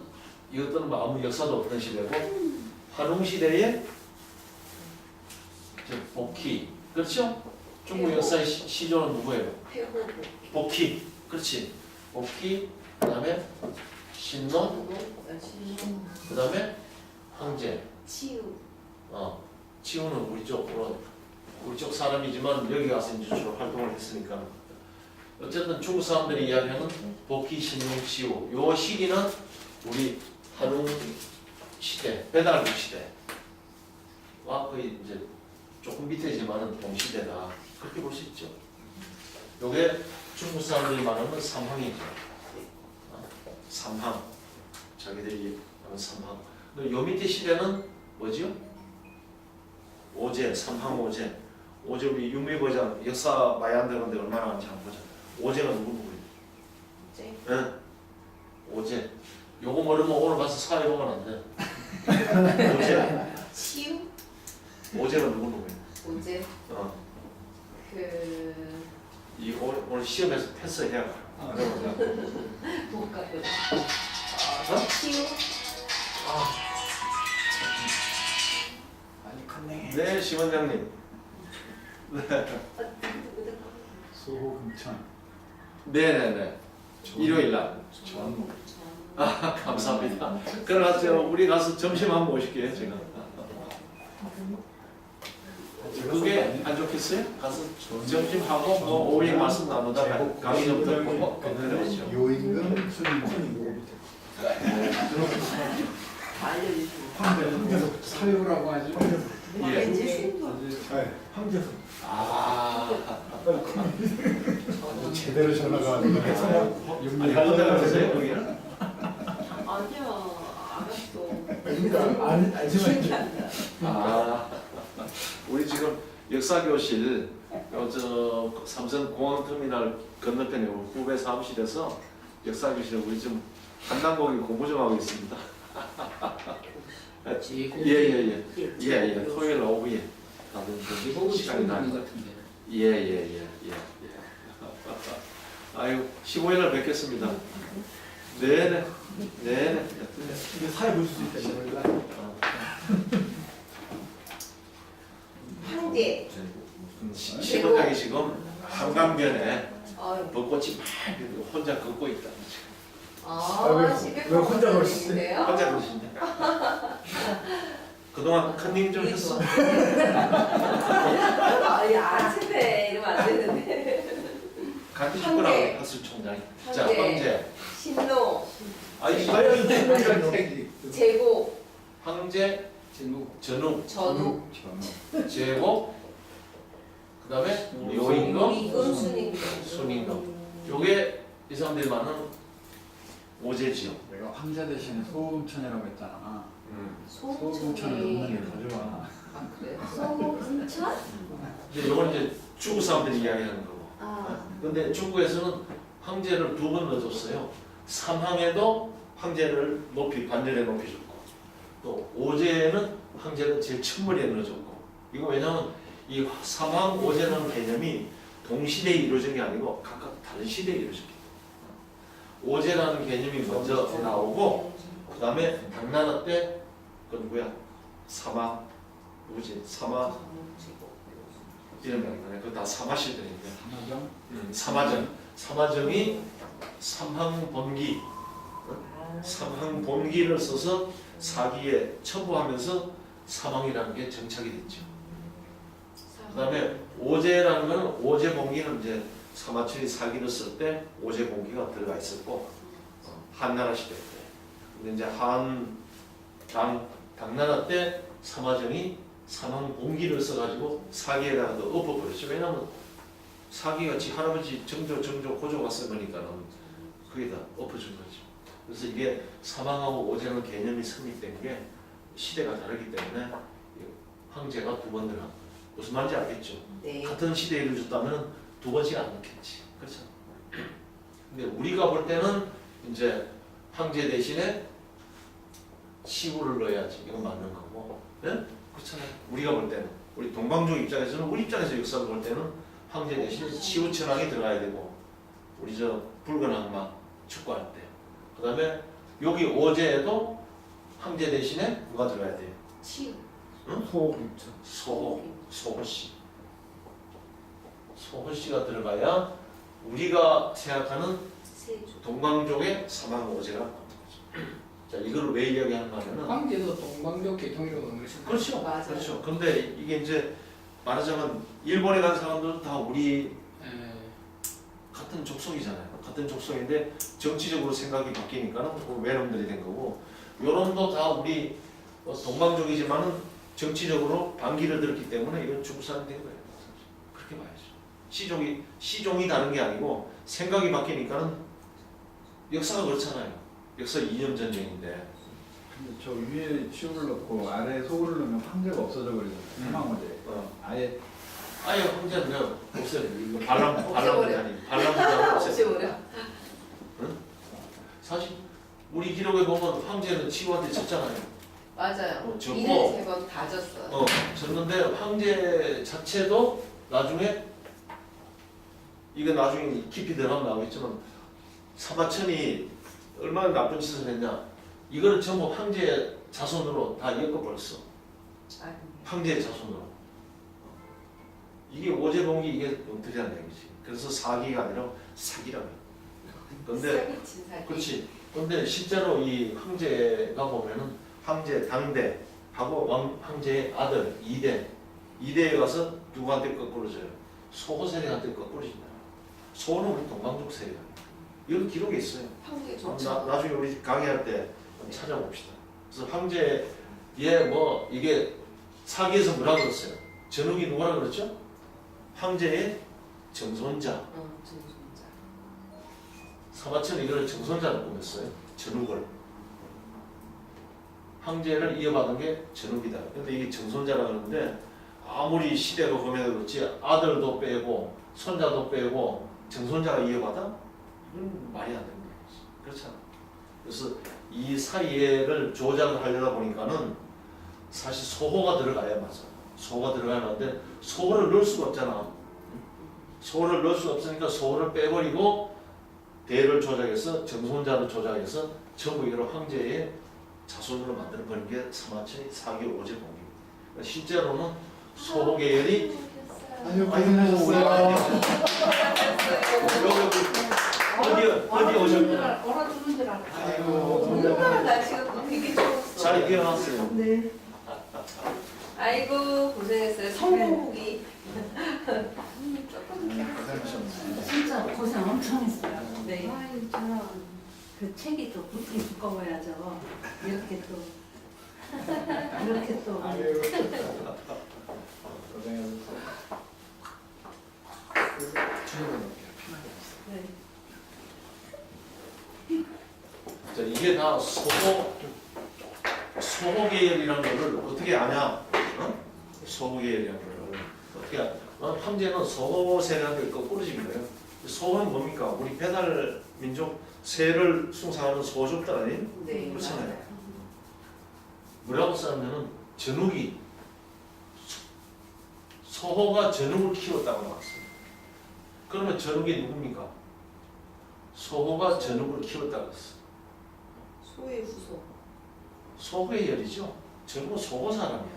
이것들은 뭐 아무 역사도 없던 시대고 한웅 시대에 복희, 그렇죠? 중국 역사의 시조는 누구예요? 복희, 그렇지. 복희, 그다음에 신농, 그다음에 황제. 치유. 치우는 우리 쪽 사람이지만 여기 가서 이제 주로 활동을 했으니까 어쨌든 중국 사람들이 이야기하는 복희, 신농, 치우 요 시기는 우리 한웅 시대, 배달국 시대와 거의 이제 조금 밑에지만은 동시대다 그렇게 볼 수 있죠. 요게 중국 사람들이 말하는 삼황이죠. 삼황, 자기들이 하는 삼황. 근데 요 밑에 시대는 뭐지요? 오제, 삼황 오제. 오제 우리 윤미거장 역사 많이 안 되는데 얼마나 많은지 한번 보자. 오제가 누구예요? 응? 오제. 요거 모르면 오늘 가서 사회 보면 안 돼. 오제. 치유? 오제가 누구예요? 오제? 이 오늘 시험에서 패스해야 가. 못 가요. 치유. 네, 심원장님. 소호금천 네네네. 일요일 날. 전무 아, 감사합니다. 그래가지고 우리 가서 점심 한번 모실게요, 제가. 그게 안 좋겠어요? 가서 점심하고 뭐 오일 말씀 나누다가 강의 좀 듣고 그러죠. 요임금 순임금 알려주시면. 황제석 사유라고 하죠. 예. 황제석 아, 제대로 전화가 안 돼. 아니 혼자 가세요 거기는? 아니야, 알았어. 그러니까 알지만 아, 우리 지금 역사교실 저 삼성 공항터미널 건너편에 우리 후배 사무실에서 역사교실 우리 좀 한남공이 공부 좀 하고 있습니다. 예예예 토요일 오후에 다들 좀 시간이 나. 것 같은데. 예예예. 아유 15일날 뵙겠습니다. 네네 네네. 이게 사회 볼 수 있다 이거. 황제. 시도장이 지금 한강변에 아유. 벚꽃이 막 혼자 걷고 있다. 아, 집에 왜 혼자 가서 걸으시지? 계신데요? 혼자 걷으신다. 그동안 컨닝 좀 했어. 아니, 아침에 이러면 안 되는데. 같이 싶구나 하수 총장이. 자 황제. 황제. 신노, 아이 제고, 황제 진무 전우 전우, 제고 그다음에 요임금 이금, 순임금. 순임금. 요게 이 사람들이 말하는 오제지요. 내가 황제 대신에 소금천이라고 했잖아. 소금천을 소금천이. 용량에 가져와. 아, 그래요? 소금천? 근데 요건 이제 중국 사람들이 이야기하는 거고. 아, 근데 중국에서는 황제를 2번 넣어줬어요. 삼항에도 황제를 높이 관절에 높이 줬고 또 오제에는 황제를 제일 첫머리에 넣어줬고 이거 왜냐하면 이 삼항 오제라는 개념이 동시대에 이루어진 게 아니고 각각 다른 시대에 이루어졌기 때문에 오제라는 개념이 먼저 나오고 그 다음에 당나라 때 그건 뭐야? 사마 누구지? 사마 이런 거 있잖아요. 그거 다 사마 시대니까 삼화정. 사마정이 삼항본기 삼항본기를 써서 사기에 첨부하면서 사망이라는 게 정착이 됐죠. 그 다음에 오제라는 거는 오제본기는 이제 사마천이 사기를 쓸 때 오제본기가 들어가 있었고 한나라 시대 때 근데 이제 당나라 때 사마정이 삼항본기를 써가지고 사기에다가 더 엎어버렸죠. 왜냐하면 사기가 지 할아버지 정조 고조가 쓴 거니까는 그게 다 엎어준 거죠. 그래서 이게 사망하고 오제라는 개념이 성립된 게 시대가 다르기 때문에 황제가 2번 들어간 거예요. 무슨 말인지 알겠죠? 네. 같은 시대에 이루어졌다면 2번씩 안 넣겠지. 그렇죠? 근데 우리가 볼 때는 이제 황제 대신에 시구를 넣어야지. 이건 맞는 거고. 네? 그렇잖아요. 우리가 볼 때는. 우리 동방족 입장에서는 우리 입장에서 역사를 볼 때는 황제 대신 치우천왕이 들어가야 되고 우리 저 붉은 악마 축구할 때. 그 다음에 여기 오제에도 황제 대신에 누가 들어가야 돼요? 치유. 소금천. 소호씨. 소호씨가 들어가야 우리가 생각하는 세조. 동방족의 사망 오제가 나오는 거죠. 자, 이걸 왜 이야기하는가 하면은 황제도 동방족 계통이라고 하는 것이 그렇죠. 맞아요. 그렇죠. 근데 이게 이제 말하자면 일본에 간 사람들은 다 우리 같은 족속이잖아요. 같은 족속인데 정치적으로 생각이 바뀌니까는 외놈들이 된 거고 요놈도 다 우리 동방족이지만은 정치적으로 반기를 들었기 때문에 이건 중국 사람이 된 거예요. 그렇게 봐야죠. 시종이 다른 게 아니고 생각이 바뀌니까는 역사가 그렇잖아요. 역사 이념 전쟁인데 근데 저 위에 치우를 넣고 아래에 소를 넣으면 황제가 없어져 버리잖아요. 사망오제. 아예 아예 황제는 그냥 없애요. 반란군이 없애버려. 없애요. 사실 우리 기록에 보면 황제는 치우한테 졌잖아요. 맞아요. 졌고 이를 3번 다 졌어요. 졌는데 황제 자체도 나중에 이거 나중에 깊이 들어가면 나오겠지만 사마천이 얼마나 나쁜 짓을 했냐 이거를 전부 황제 자손으로 다 엮어버렸어. 아니. 황제의 자손으로. 이게 오제봉이 이게 엉터리한 얘기지. 그래서 사기가 아니라 사기라고. 근데 사기친 사기. 그렇지. 근데 실제로 이 황제가 보면은 황제 당대하고 황제의 아들 이대에 가서 누구한테 거꾸로 져요? 소호 세력한테 거꾸로 진다. 소호는 우리 동방족 세력. 이런 기록이 있어요. 황제 좋죠. 나중에 우리 강의할 때 찾아봅시다. 그래서 황제의 뭐 이게 사기에서 뭐라 그랬어요? 전욱이 누구라 그랬죠? 황제의 정손자. 정손자. 사마천이 이걸 정손자로 꾸몄어요. 전욱을. 황제를 이어받은 게 전욱이다. 근데 이게 정손자라 그러는데 아무리 시대가 보면 그렇지 아들도 빼고 손자도 빼고 정손자가 이어받아? 이건 말이 안 되는 거지. 그렇잖아. 그래서 이 사이에를 조작을 하려다 보니까는 사실 소호가 들어가야 맞아. 소호가 들어가야 하는데 소호를 넣을 수가 없잖아. 소호를 넣을 수가 없으니까 소호를 빼버리고 대를 조작해서 정손자를 조작해서 전부 이걸 황제의 자손으로 만들어버린 게 사마천의 사기 오제봉입니다. 그러니까 실제로는 소호 계열이 아유 고생하셨어요. 어디 오셨구나. 얼어주는 줄 알았어. 아이고 얼마나 날씨가 되게 추웠어. 잘 일어났어요. 네. 아이고 고생했어요. 성공기. 조금 진짜 고생 엄청 했어요. 네. 아유 저런. 그 책이 또 부피 두꺼워야죠. 이렇게 또 이렇게 또 아유 고생하셨어요. 네. 자, 이게 다 소호 계열이라는 거를 어떻게 아냐? 소호 계열이라는 거를 어떻게 아냐? 황제는 소호 세력한테 거꾸로 진 거예요. 소호는 뭡니까? 우리 배달 민족 세를 숭상하는 소족들 아니에요? 네. 그렇잖아요. 뭐라고 써냐면은 전욱이 소호가 전욱을 키웠다고 나왔어요. 그러면 전욱이 누굽니까? 소호가 전욱을 키웠다고 했어. 소의 후손. 소호의 열이죠. 전부 소호 사람이야.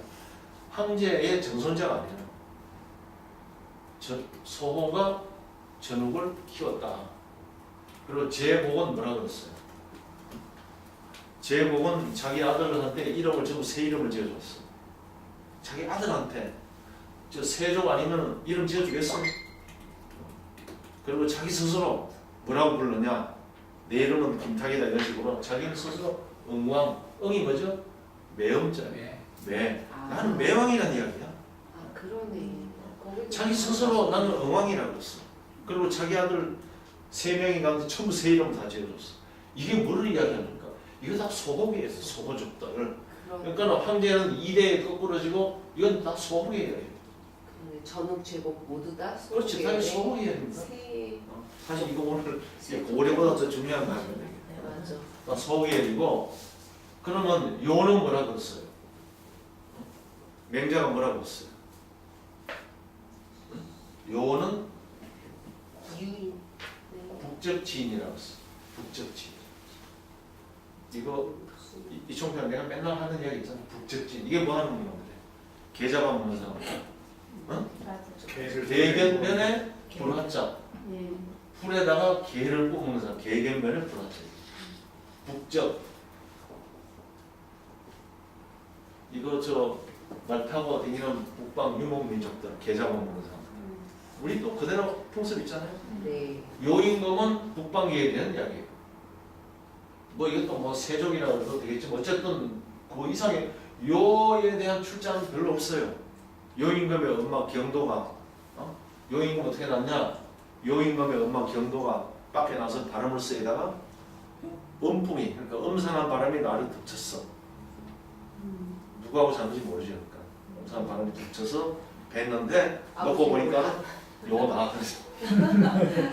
황제의 정손자가 아니라 소호가 전욱을 키웠다. 그리고 제복은 뭐라 그랬어요? 제복은 자기 아들한테 이름을 전부 새 이름을 지어줬어. 자기 아들한테 저 세족 아니면 이름 지어주겠어? 그리고 자기 스스로 뭐라고 부르느냐? 내 이름은 김탁이다 이런 식으로 자기는 스스로 응왕, 응이 뭐죠? 매음자예요. 네. 매. 아. 나는 매왕이라는 이야기야. 아 그러네. 거기도 자기 스스로 나는 응왕이라고 했어. 그리고 자기 아들 3명이 가는데 전부 새 이름 다 지어줬어. 이게 뭐를 이야기합니까? 이거 다 소호계예요. 소호족들. 그런 그러니까 황제는 2대에 거꾸로지고 이건 다 소호계예요. 전욱 제국 모두 다 그렇지, 당연히 소호계입니다. 세. 사실 이거 오늘 고래보다 더 중요한 거 아니에요. 네 맞아. 다 소호계이고 그러면 요는 뭐라 그랬어요? 맹자가 뭐라 그랬어요? 요는 유인. 네. 북적지인이라고 했어. 북적지인. 이거 이총평 내가 맨날 하는 이야기 있잖아. 북적지인. 이게 뭐 하는 건데? 개 잡아먹는 사람. 응? 대견면에 불화자. 예. 풀에다가 개를 뽑는 사람. 개견면에 불화자. 북적. 이거 저 말 타고 다니는 북방 유목민족들 개 잡아먹는 사람. 우리 또 그대로 풍습 있잖아요. 네. 요임금은 북방계에 대한 이야기예요. 뭐 이것도 뭐 세족이라고 해도 되겠지만 어쨌든 그 이상의 요에 대한 출자는 별로 없어요. 요임금의 엄마 경도가 요임금 어떻게 났냐? 요임금의 엄마 경도가 밖에 나서 바람을 쐬다가 음풍이 그러니까 음산한 바람이 나를 덮쳤어. 누구하고 자는지 모르죠. 그러니까 음산한 바람이 덮쳐서 뵀는데 놓고 보니까 요나 그래서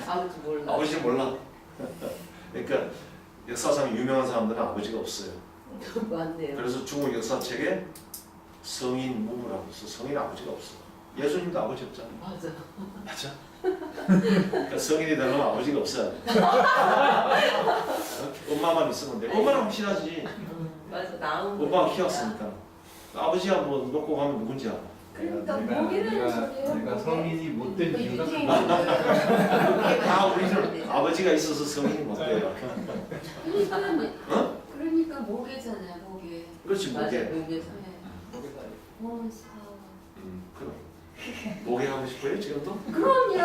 아무도 몰라. 아버지 몰라. 그러니까 역사상 유명한 사람들은 아버지가 없어요. 맞네요. 그래서 중국 역사책에 성인 무부라고 해서 성인 아버지가 없어. 예수님도 아버지 없잖아. 맞아. 맞아? 그러니까 성인이 되려면 아버지가 없어야 돼. 엄마만 있으면 돼. 엄마는 확실하지. 맞아. 나온 오빠가 키웠으니까. 아버지가 뭐 놓고 가면 누군지 알아. 그러니까 목이라는 소리예요. 내가 성인이 못된 그 이유가 유태인 다 우리는 아버지가 있어서 성인이 못 돼요. 그러니까 목이잖아요. 목이. 그렇지 맞아, 목에. 목에서. 네. 모르겠다. 원사. 그럼 목에 하고 싶어요 지금도? 그럼요.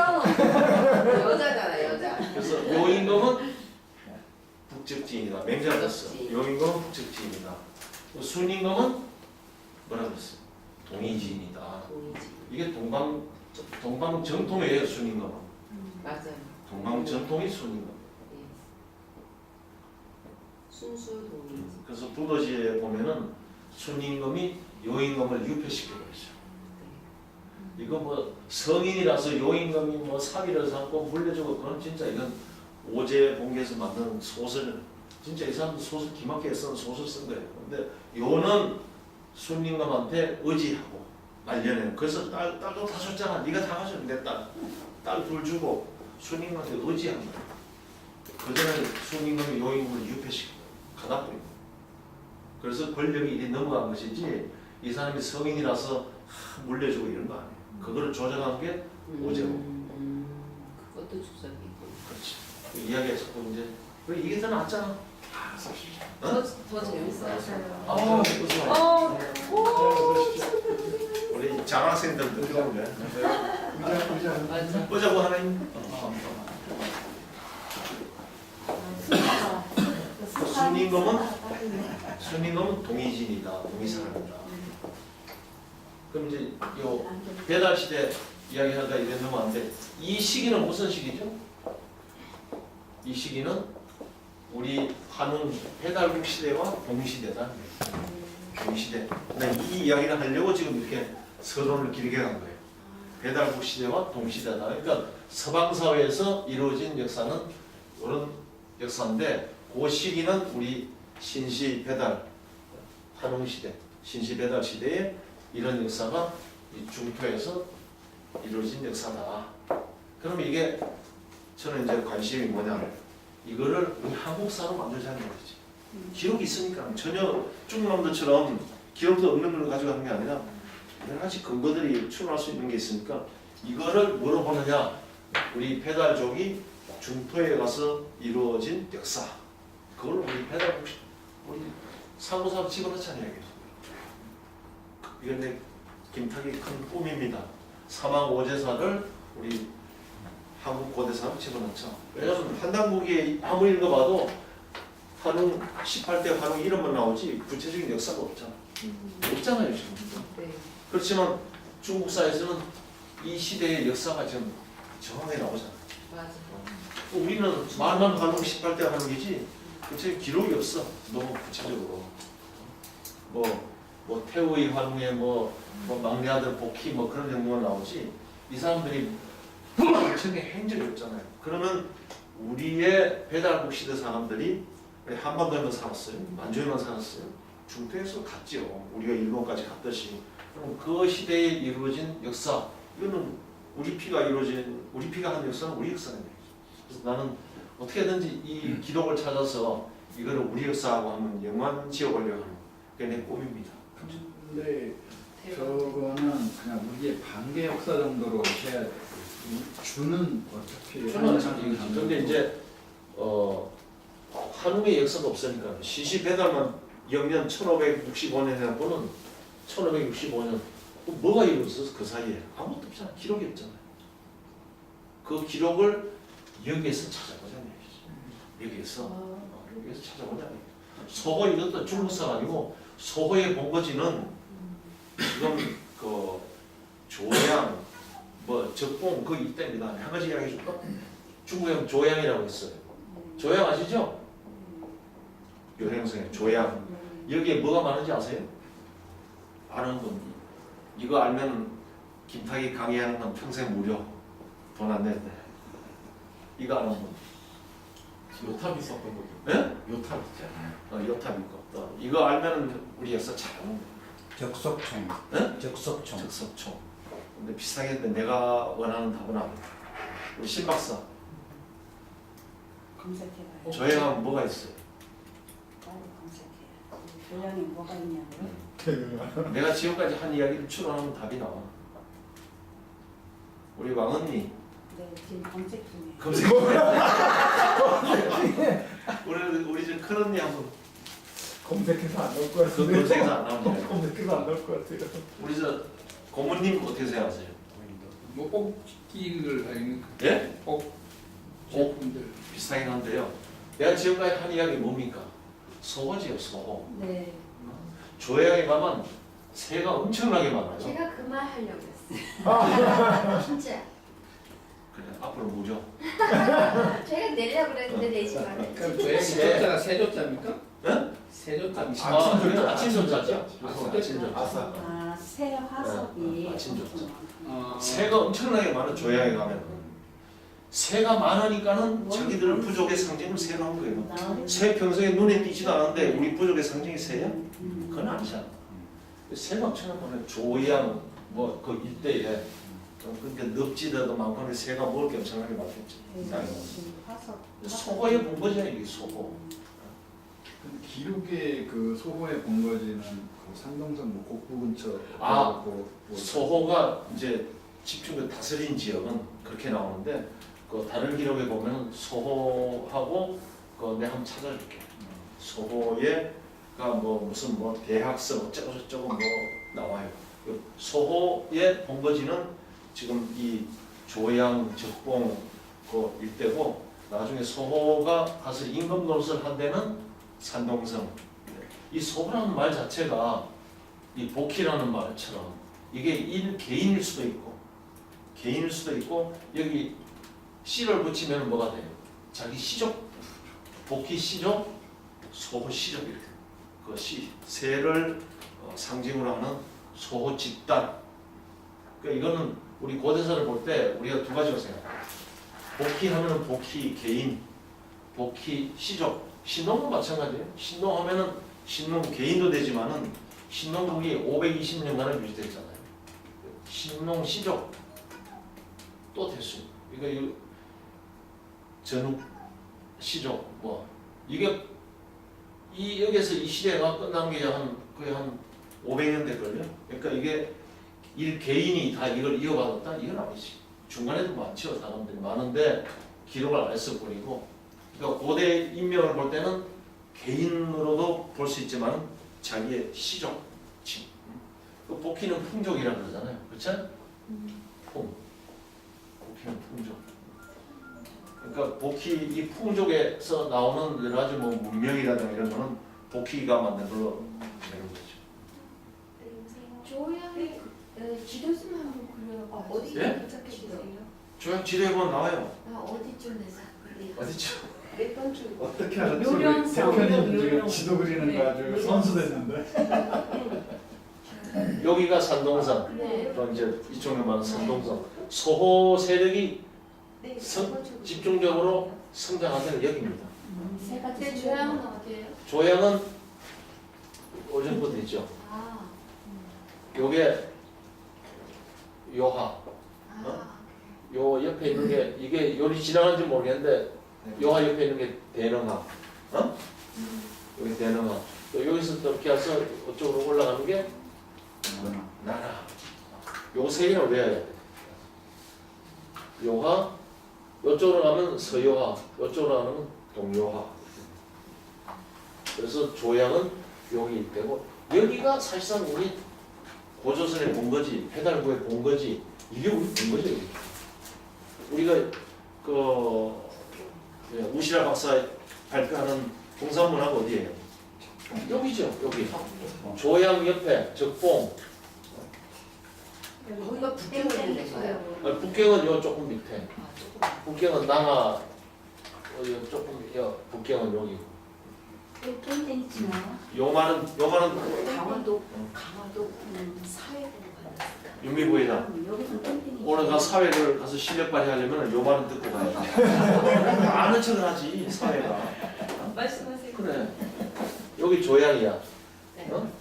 여자잖아, 여자. 그래서 요임금은 북적지인이다. 맹자였어. 북적지인. 요임금은 북적지인이다. 순임금은 뭐라 그랬어? 동의지인이다. 동이지. 이게 동방 정통이에요 순임금은. 맞아요. 동방 정통이 순임금. 예. 순수 동이지. 그래서 부도지에 보면은 순임금이 요임금을 유폐시키고 있어요. 이거 뭐 성인이라서 요임금이 뭐 사비를 삼고 물려주고 그건 진짜 이건 오제 봉계에서 만든 소설 진짜 이 사람도 소설 기막히게 쓴 소설 쓴 거예요. 근데 요는 순임금한테 의지하고 말년에 그래서 딸도 다 줬잖아. 네가 다 가져 내 딸 둘 주고 순임금한테 의지한 거야. 그 전에 순임금이 요임금을 유폐시키고 가다 버리고 그래서 권력이 이리 넘어간 것이지 이 사람이 성인이라서 물려주고 이런 거 아니에요. 그거를 조정한 게 오제고. 그것도 주석이고. 그렇지. 이야기가 자꾸 이제 왜 이게 더 낫잖아. 더 재밌어요. 아, 무서워. 오. 우리 장학생들 듣고 그래. 맞아. 보자고 하나님. 순임금은 동의진이다, 동의사람이다. 그럼 이제 요 배달 시대 이야기하다 이래 넘어왔는데 이 시기는 무슨 시기죠? 이 시기는 우리 한웅 배달국 시대와 동시대다. 동시대. 근데 이 이야기를 하려고 지금 이렇게 서론을 길게 간 거예요. 배달국 시대와 동시대다. 그러니까 서방 사회에서 이루어진 역사는 이런 역사인데 그 시기는 우리 신시 배달 한웅 시대, 신시 배달 시대에 이런 역사가 이 중토에서 이루어진 역사다. 그럼 이게 저는 이제 관심이 뭐냐? 이거를 우리 한국사로 만들자는 거지. 기록이 있으니까 전혀 중남도처럼 기록도 없는 걸 가져가는 게 아니라 여러 가지 근거들이 추론할 수 있는 게 있으니까 이거를 뭐로 보느냐? 우리 배달족이 중토에 가서 이루어진 역사. 그걸 우리 배달국 우리 상고사로 집어넣자는 얘기예요. 이건 내 김탁의 큰 꿈입니다. 사망 오제사를 우리 한국 고대사로 집어넣자. 왜냐하면 한당국이 아무리 읽어봐도 한웅 18대 한웅 이름만 나오지 구체적인 역사가 없잖아. 없잖아요 지금. 네. 그렇지만 중국사에서는 이 시대의 역사가 지금 정확하게 나오잖아. 맞아. 우리는 말만 한웅 18대 한웅이지 구체적인 기록이 없어. 너무 구체적으로. 뭐 태우의 환웅에 뭐 막내 아들 복희 뭐 그런 정도만 나오지 이 사람들이 엄청나게 행적이 없잖아요. 그러면 우리의 배달국 시대 사람들이 한반도에만 살았어요. 만주에만 살았어요. 중토에서 갔죠. 우리가 일본까지 갔듯이. 그럼 그 시대에 이루어진 역사 이거는 우리 피가 한 역사는 우리 역사입니다. 그래서 나는 어떻게든지 이 기록을 찾아서 이거를 우리 역사하고 한번 연관 지어보려고 하는 게 내 꿈입니다. 근데 저거는 그냥 우리의 반개 역사 정도로 해야 돼. 주는 어차피 주는 참 얘기지. 근데 이제 한국의 역사가 없으니까 시시 배달만 영년 1565년 해갖고는 1565년 뭐가 이루어졌어 그 사이에 아무것도 없잖아. 기록이 없잖아요. 그 기록을 여기에서 찾아보자는 얘기지. 여기에서 찾아보자는 얘기지. 소호 이것도 중국사가 아니고 소호의 본거지는 지금 그 조양 뭐 적봉 거기 있답니다. 한 가지 이야기해 줄까? 중국에 조양이라고 있어요. 조양 아시죠? 요행성에 조양. 여기에 뭐가 많은지 아세요? 아는 분. 이거 알면 김탁이 강의하는 건 평생 무료. 돈 안 내는데. 이거 아는 분. 요탑 있었던 거죠. 예? 요탑 있잖아요. 요탑 있고 또 이거 알면 우리 역사 잘 아는 거예요. 적석총. 네? 적석총. 적석총. 근데 비슷하겠는데 내가 원하는 답은 아니다. 우리 신 박사. 검색해봐요. 조양하면 뭐가 있어요? 빨리 검색해. 조양이 뭐가 있냐고요? 내가 지금까지 한 이야기를 추론하면 답이 나와. 우리 왕언니 네, 지금 검색 중이에요. 검색. 우리 지금 큰 언니 한번 검색해서 안 나올 것 그 검색해서 안 나오네. 검색해서 안 나올 것 같아요. 우리 저 고모님 어떻게 생각하세요? 뭐 뽑기를 다니는 예? 뽑 뽑? 제품들. 비슷하긴 한데요. 내가 지금까지 한 이야기 뭡니까? 소호지요, 소호. 네. 조회양에 가면 새가 엄청나게 많아요. 제가 그 말 하려고 했어요. 진짜. 그래, 앞으로 무죠. 제가 내려고 그랬는데 내지 말랬지. 그럼 조양이 조자가 세조자입니까? 네? 세조자입니까? 아, 그래, 아침조자죠. 아침 아침조자. 아, 새 화석이. 아침조자. 어, 새가 엄청나게 많은 조회양에 가면 새가 많으니까는 자기들 부족의 상징을 새로 한 거예요. 새 평소에 눈에 띄지도 않았는데 우리 부족의 상징이 새야? 그건 아니잖아. 새가 엄청나게 많아요. 조양 뭐 그 일대에 그러니까 늪지대도 많고 근데 새가 먹을 게 엄청나게 많겠죠. 화석. 소호의 본거지야 이게 소호. 근데 기록의 그 소호의 본거지는 그 산동선 뭐 곡부 근처 아, 뭐 소호가 이제 집중력 다스린 지역은 그렇게 나오는데 그 다른 기록에 보면 소호하고 그 내가 한번 찾아줄게. 소호에가 뭐 무슨 뭐 대학성 어쩌고 저쩌고 뭐 나와요. 그 소호의 본거지는 지금 이 조양 적봉 그 일대고 나중에 소호가 가서 임금 노릇을 한 데는 산동성. 이 소호라는 말 자체가 이 복희라는 말처럼 이게 개인일 수도 있고 여기 씨를 붙이면 뭐가 돼요? 자기 시족, 복희 시족, 소호 시족 이렇게 그 새를 상징으로 하는 소호 집단. 그러니까 이거는 우리 고대사를 볼 때 우리가 두 가지로 생각해요. 복희하면은 복희 개인, 복희 시족. 신농도 마찬가지예요. 신농하면은 신농 개인도 되지만은 신농국이 520년간을 유지됐잖아요. 신농 시족 또 될 수 있고. 이거 전욱 시족 뭐 이게 이 여기서 이 시대가 끝난 게 거의 한 500년 될걸요. 그러니까 이게 개인이 다 이걸 이어받았다? 이건 아니지. 중간에도 많죠. 사람들이 많은데 기록을 안 했어버리고 그러니까 고대 인명을 볼 때는 개인으로도 볼 수 있지만 자기의 시족, 그 복희는 풍족이라 그러잖아요. 그렇죠? 복희는 풍족. 그러니까 복희 이 풍족에서 나오는 여러 가지 뭐 문명이라든가 이런 거는 복희가 만든 걸로 되는 거죠. 조양이 지도 좀 한번 그려봐. 어디 예? 지도요? 조양 지도에 보면 나와요. 어디쯤에서 그래요? 어디죠? 몇번 줄. 어떻게 알았지? 요령성, 대표님 지금 요령. 지도 그리는 거 아주 네. 선수 됐는데. 여기가 산동산. 네. 또 이제 이쪽에 말하는 산동산. 소호 세력이 네, 집중적으로 성장한 데는 여기입니다. 새 가지. 근데 조양은 어디예요? 조양은 오전부터 있죠. 아, 요게 요하. 요 옆에 있는 게 이게 요리 지나간지 모르겠는데 요하 옆에 있는 게 대능하. 여기 대능하. 또 여기서 또 이렇게 해서 이쪽으로 올라가는 게 나라. 요 세 개를 외워야 돼. 요하. 이쪽으로 가면 서요하. 이쪽으로 가면 동요하. 그래서 조양은 여기 있고 여기가 사실상 우리 고조선의 본거지, 페달부의 본거지, 이게 우리 본거지. 우리가 그 우시라 박사 발표하는 동산문화가 어디예요? 여기죠, 여기. 조양 옆에 적봉. 거기가 북경으로 된가요? 북경은 요 조금 밑에. 북경은 남하. 요 조금 북경은 여기. 땡땡 있지나요? 요만은 강화도 사회부로 받았어요. 윤미부에다. 여기서 땡땡이. 오늘 가 사회를 가서 실력 발휘하려면 요 말은 듣고 가야지. 아는 척을 하지 사회가. 말씀하세요. 그래. 여기 조양이야. 네. 어?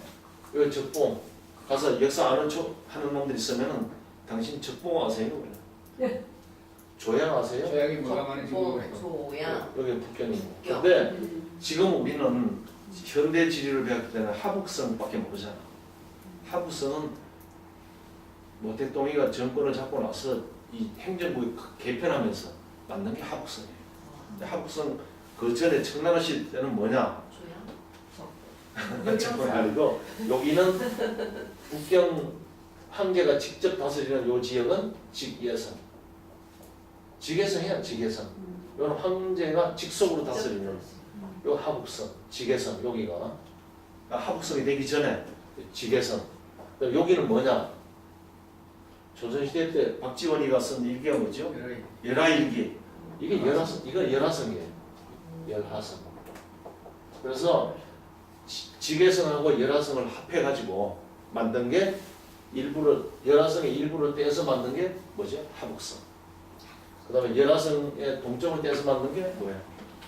여기 적봉. 가서 역사 아는 척 하는 놈들 있으면은 당신 적봉 아세요? 그래. 조양 아세요? 조양이 뭐가 많은지 뭐, 모르겠고. 조양. 여기 북경이고. 북경. 근데 지금 우리는 현대 지리를 배웠을 때는 하북성밖에 모르잖아. 하북성은 모택동이가 정권을 잡고 나서 이 행정부가 개편하면서 만든 게 하북성이에요. 근데 하북성 그 전에 청나라 시대 때는 뭐냐? 정권이 아니고 여기는 북경 황제가 직접 다스리는 요 지역은 직예성. 직예성이야, 직예성. 이건 황제가 직속으로 다스리는 요 하북성, 직예성 여기가 하북성이 되기 전에 직예성. 여기는 뭐냐? 조선시대 때 박지원이가 쓴 일기가 뭐죠? 열하일기. 이게 열하성, 이거 열하성이에요. 열하성. 그래서 직예성하고 열하성을 합해가지고 만든 게 일부를 열하성의 일부를 떼서 만든 게 뭐죠? 하북성. 그다음에 열하성의 동점을 떼서 만든 게 뭐야?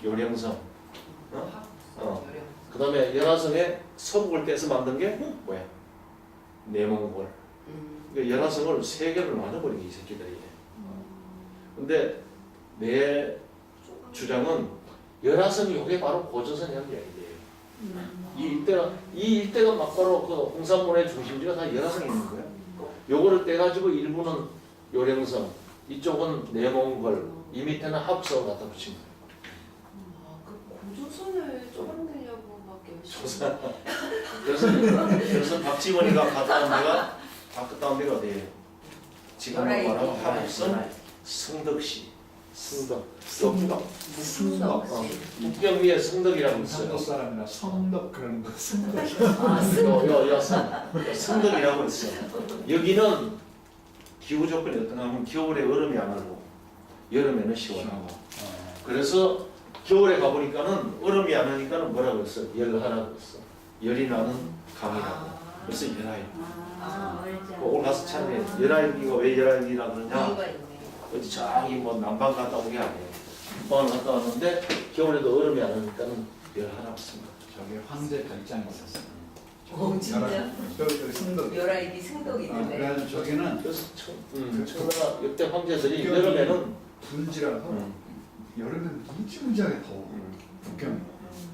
요령성. 그다음에 열하성의 서북을 떼서 만든 게 뭐야? 내몽골. 그러니까 열하성을 세 개를 나눠버린 게 이 새끼들이. 근데 내 주장은 열하성이 이게 바로 고조선 협력이에요. 이 일대가 막바로 그 홍산문의 중심지가 다 열하성에 있는 거예요. 요거를 떼가지고 일부는 요령성, 이쪽은 내몽골, 이 밑에는 합성을 갖다 붙인 거예요. 그 고조선을 좁아내려고밖에 조선. 그래서 박지원이가 갔다 온 데가 어디예요? 지금 말하는 하북성 승덕시. 승덕. 승덕. 북경 위에 승덕이라고 있어요. 한국 사람이라 성덕 그런 거 성덕. 승덕이라고 있어. 여기는 기후 조건이 어떠냐 하면 겨울에 얼음이 안 오고 여름에는 시원하고. 그래서 겨울에 가보니까는 얼음이 안 오니까는 뭐라고 했어? 열하라고 했어. 열이 나는 강이라고. 그래서 열하일. 오늘 가서 찾네. 열하일기가 왜 열하일기라 그러냐? 어디 저기 뭐 남방 갔다 온 게 아니에요. 남방 갔다 왔는데 겨울에도 얼음이 안 오니까는 열하라고 씁니다. 저기 황제 별장이 있었어요. 오 진짜? 저기 승덕. 열아이디 승덕이 있는데. 그래서 저기는 그래서 청나라 역대 황제들이 여름에는 분지라서 여름에는 무지무지하게 더워. 북경이.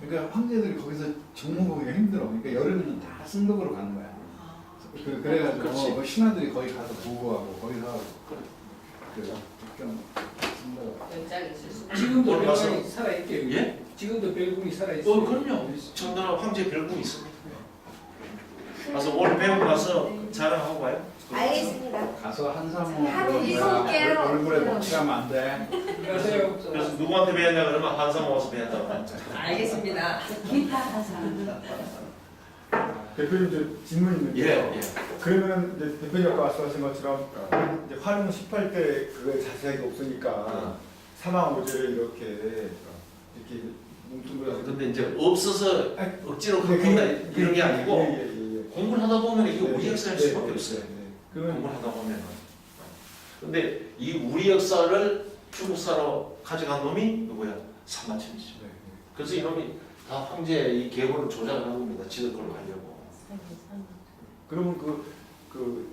그러니까 황제들이 거기서 정모하기가 힘들어. 그러니까 여름에는 다 승덕으로 가는 거야. 그래가지고 그렇지. 신하들이 거기 가서 보고하고 거기서 하고. 그래서 북경 승덕. 연장이 있을 수. 지금도 오늘 가서- 별궁이 살아있게. 예? 지금도 별궁이 살아있어요. 그럼요. 청나라 황제 별궁이 있습니다. 가서 오늘 배우고 가서 자랑하고 가요. 알겠습니다. 가서 한사모 하고 있을게요. 얼굴에 먹칠하면 안 돼. 안녕하세요. 그래서 누구한테 배웠냐 그러면 한상 와서 배웠다고. 알겠습니다. 기타 가사. 대표님 저 질문 있는데 예. 그러면 이제 대표님 아까 말씀하신 것처럼 이제 활용 18때 그거 자세하게 없으니까 사망 오제를 이렇게 뭉뚱그려서 근데 이제 없어서 아니, 억지로 근데 그런다 그게- 이런 게 아니고 예. 공부를 하다 보면 이게 우리 역사일 수밖에 네, 없어요. 그러면 공부를 하다 보면. 근데 이 우리 역사를 중국사로 가져간 놈이 누구야? 사마천이죠. 그래서 이놈이 다 황제 이 계보를 조작을 한 겁니다. 지들 걸로 하려고. 그러면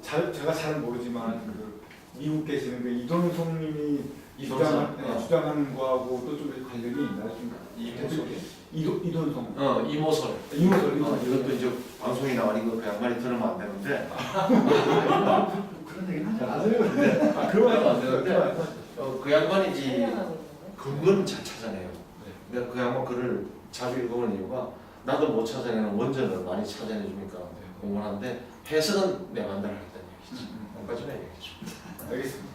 제가 잘 모르지만 그 미국 계시는 그 이돈송님이 이돈성. 주장하는 거하고 또 좀 관련이 있나요? 이모솔이. 이돈송. 이모솔. 이모솔. 이것도 이제 방송에 나가니까 그 양반이 들으면 안 되는데. 그런 얘기는 하지 맞아요. 마세요. 그러면 안 되는데. 그 양반이 이제 근거는 잘 찾아내요. 내가 그 양반 글을 자주 읽어보는 이유가 나도 못 찾아내는 원전을 많이 찾아내주니까 공부하는데 해석은 내 만들어 하겠다는 얘기지. 아까 전에 얘기했죠. 알겠습니다.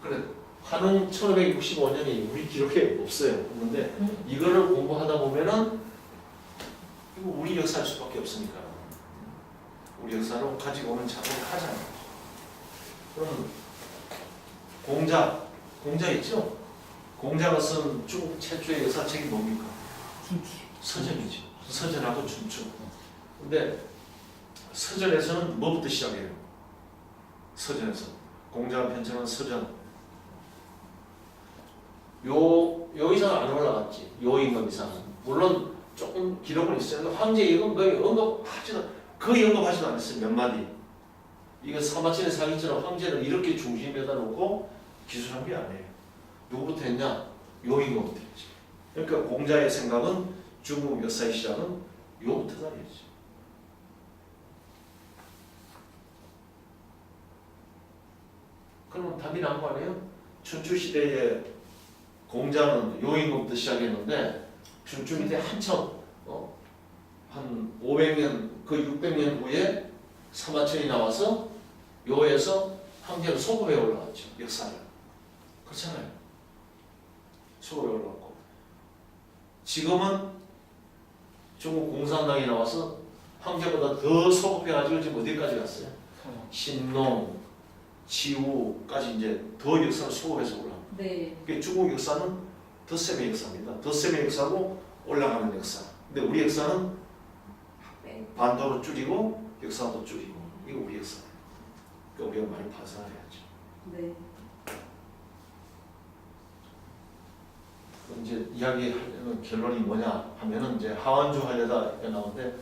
그래 한웅 1565년이 우리 기록에 없어요. 없는데 이거를 공부하다 보면은 이거 우리 역사일 수밖에 없으니까 우리 역사로 가지고 오는 작업을 하잖아요. 그럼 공자 있죠? 공자가 쓴 중국 최초의 역사책이 뭡니까? 서전이죠. 서전하고 춘추. 근데 서전에서는 뭐부터 시작해요? 서전에서 공자가 편찬한 서전. 요 이상은 안 올라갔지. 요 임금 이상은. 물론 조금 기록은 있어요. 황제 임금 거의 거의 언급하지도 않았어요. 몇 마디. 이거 사마천의 사기처럼 황제를 이렇게 중심에다 놓고 기술한 게 아니에요. 누구부터 했냐? 요 임금부터 했지. 그러니까 공자의 생각은 중국 역사의 시작은 요부터다 했지. 그러면 답이 나온 거 아니에요? 춘추 시대에 공자는 요임금부터 시작했는데 춘추 밑에 한참 한 500년 그 600년 후에 사마천이 나와서 요에서 황제는 소급에 올라왔죠. 역사를. 그렇잖아요. 소급에 올라왔고 지금은 중국 공산당이 나와서 황제보다 더 소급해가지고 지금 어디까지 갔어요? 신농, 지우까지 이제 더 역사를 소급해서 올라갑니다. 네. 그게 중국 역사는 덧셈의 역사입니다. 덧셈의 역사고 올라가는 역사. 근데 우리 역사는 반도로 줄이고 역사도 줄이고 이게 우리 역사예요. 그러니까 우리가 많이 파산해야죠. 네. 이제 이야기하려는 결론이 뭐냐 하면은 이제 하완주 하려다 나오는데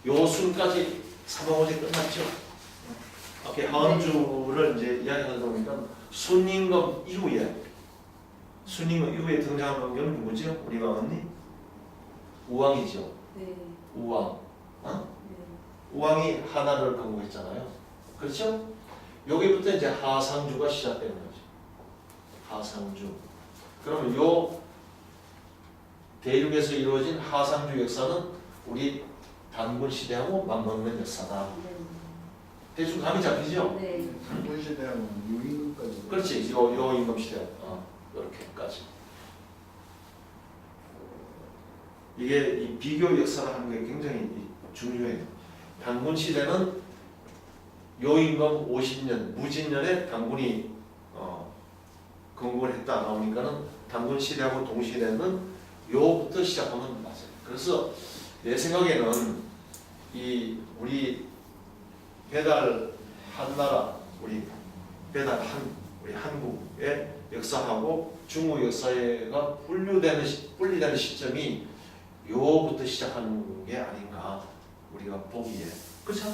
요 순까지 사망오제 끝났죠. 오케이, 하완주를 이제 이야기하다 보니까 순임금 이후에 등장한 왕은 누구죠? 우리 왕언니? 우왕이죠. 네. 우왕. 네. 우왕이 하나를 건국했잖아요. 그렇죠? 여기부터 이제 하상주가 시작되는 거죠. 하상주. 그러면 요 대륙에서 이루어진 하상주 역사는 우리 단군 시대하고 맞먹는 역사다. 대충 감이 잡히죠? 네. 단군 시대하고 유임금까지. 그렇지. 요 임금 시대. 이렇게까지. 이게 이 비교 역사를 하는 게 굉장히 중요해요. 단군 시대는 요임금 50년, 무진년에 단군이 건국을 했다 나오니까는 단군 시대하고 동시대는 요부터 시작하면 맞아요. 그래서 내 생각에는 이 우리 배달 한나라, 우리 배달 우리 한국의 역사하고 중국 역사가 분리되는 시점이 요부터 시작하는 게 아닌가 우리가 보기에. 그렇죠?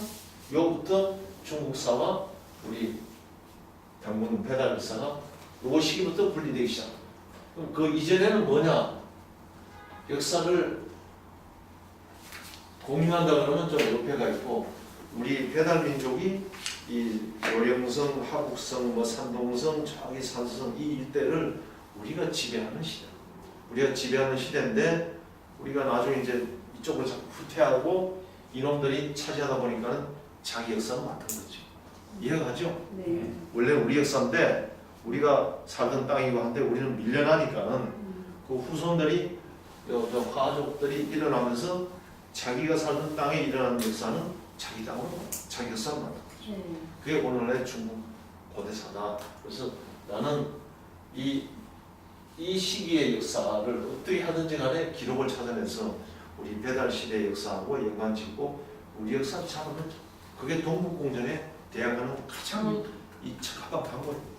요부터 중국사와 우리 단군 배달 역사가 요 시기부터 분리되기 시작. 그럼 그 이전에는 뭐냐? 역사를 공유한다 그러면 좀 옆에가 있고 우리 배달 민족이 이 요령성, 하북성, 산동성, 저기 산성 이 일대를 우리가 지배하는 시대. 우리가 지배하는 시대인데 우리가 나중에 이제 이쪽을 자꾸 후퇴하고 이놈들이 차지하다 보니까는 자기 역사는 맡은 거죠. 이해가 가죠? 네. 원래 우리 역사인데 우리가 살던 땅이고 한데 우리는 밀려나니까는 그 후손들이 저 화족들이 일어나면서 자기가 살던 땅에 일어나는 역사는 자기 땅으로 자기 역사를 만든 거죠. 네. 그게 오늘날의 중국 고대사다. 그래서 나는 이 시기의 역사를 어떻게 하든지 간에 기록을 찾아내서 우리 배달 시대의 역사하고 연관짓고 우리 역사를 찾으면 그게 동북공전에 대항하는 가장 이 적합한 방법입니다.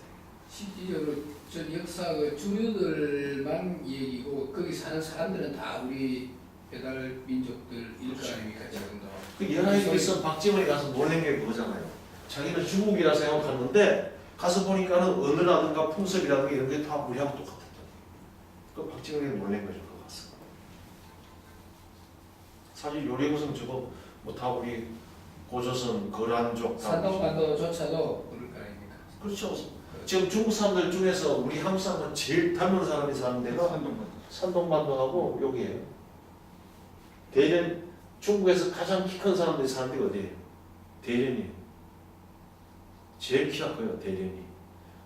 실질적으로 전 역사 그 주류들만 얘기고 거기 사는 사람들은 다 우리 배달 민족들 일가 아닙니까 지금도. 그 연하에서 박지원이 가서 놀란 게 그거잖아요. 자기는 중국이라 생각하는데 가서 보니까는 언어라든가 풍습이라든가 이런 게 다 우리하고 똑같았다. 그 박지원이 놀란 거죠. 그거 가서. 사실 요리구성 저거 뭐 다 우리 고조선 거란족 다 산동반도조차도 그럴 거 아닙니까. 그렇죠. 지금 중국 사람들 중에서 우리 한국 사람은 제일 닮은 사람이 사는 데가 산동반도하고 여기에요. 대련 중국에서 가장 키 큰 사람들이 사는 데가 어디예요? 대련이에요. 제일 키가 커요. 대련이.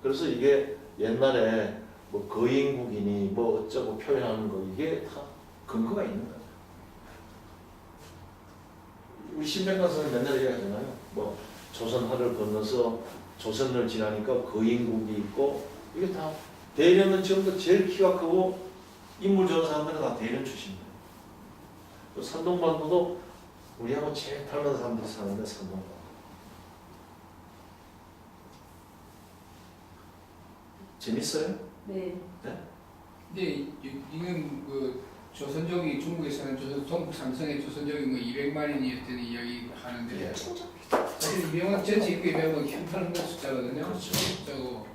그래서 이게 옛날에 뭐 거인국이니 뭐 어쩌고 표현하는 거 이게 다 근거가 있는 거예요. 우리 신백관 선생님 맨날 얘기하잖아요. 뭐 조선하를 건너서 조선을 지나니까 거인국이 있고 이게 다 대련은 지금도 제일 키가 크고 인물 좋은 사람들은 다 대련 출신이에요. 또 산동반도도 우리하고 제일 닮은 사람들이 사는데 산동반도. 재밌어요? 네. 근데 이건 그 조선족이 중국에 사는 동북 삼성의 조선족이 뭐 200만인이었던 이야기 하는데 예. 사실 200만 전체 인구의 200만 현판은 숫자거든요. 그렇죠. 숫자고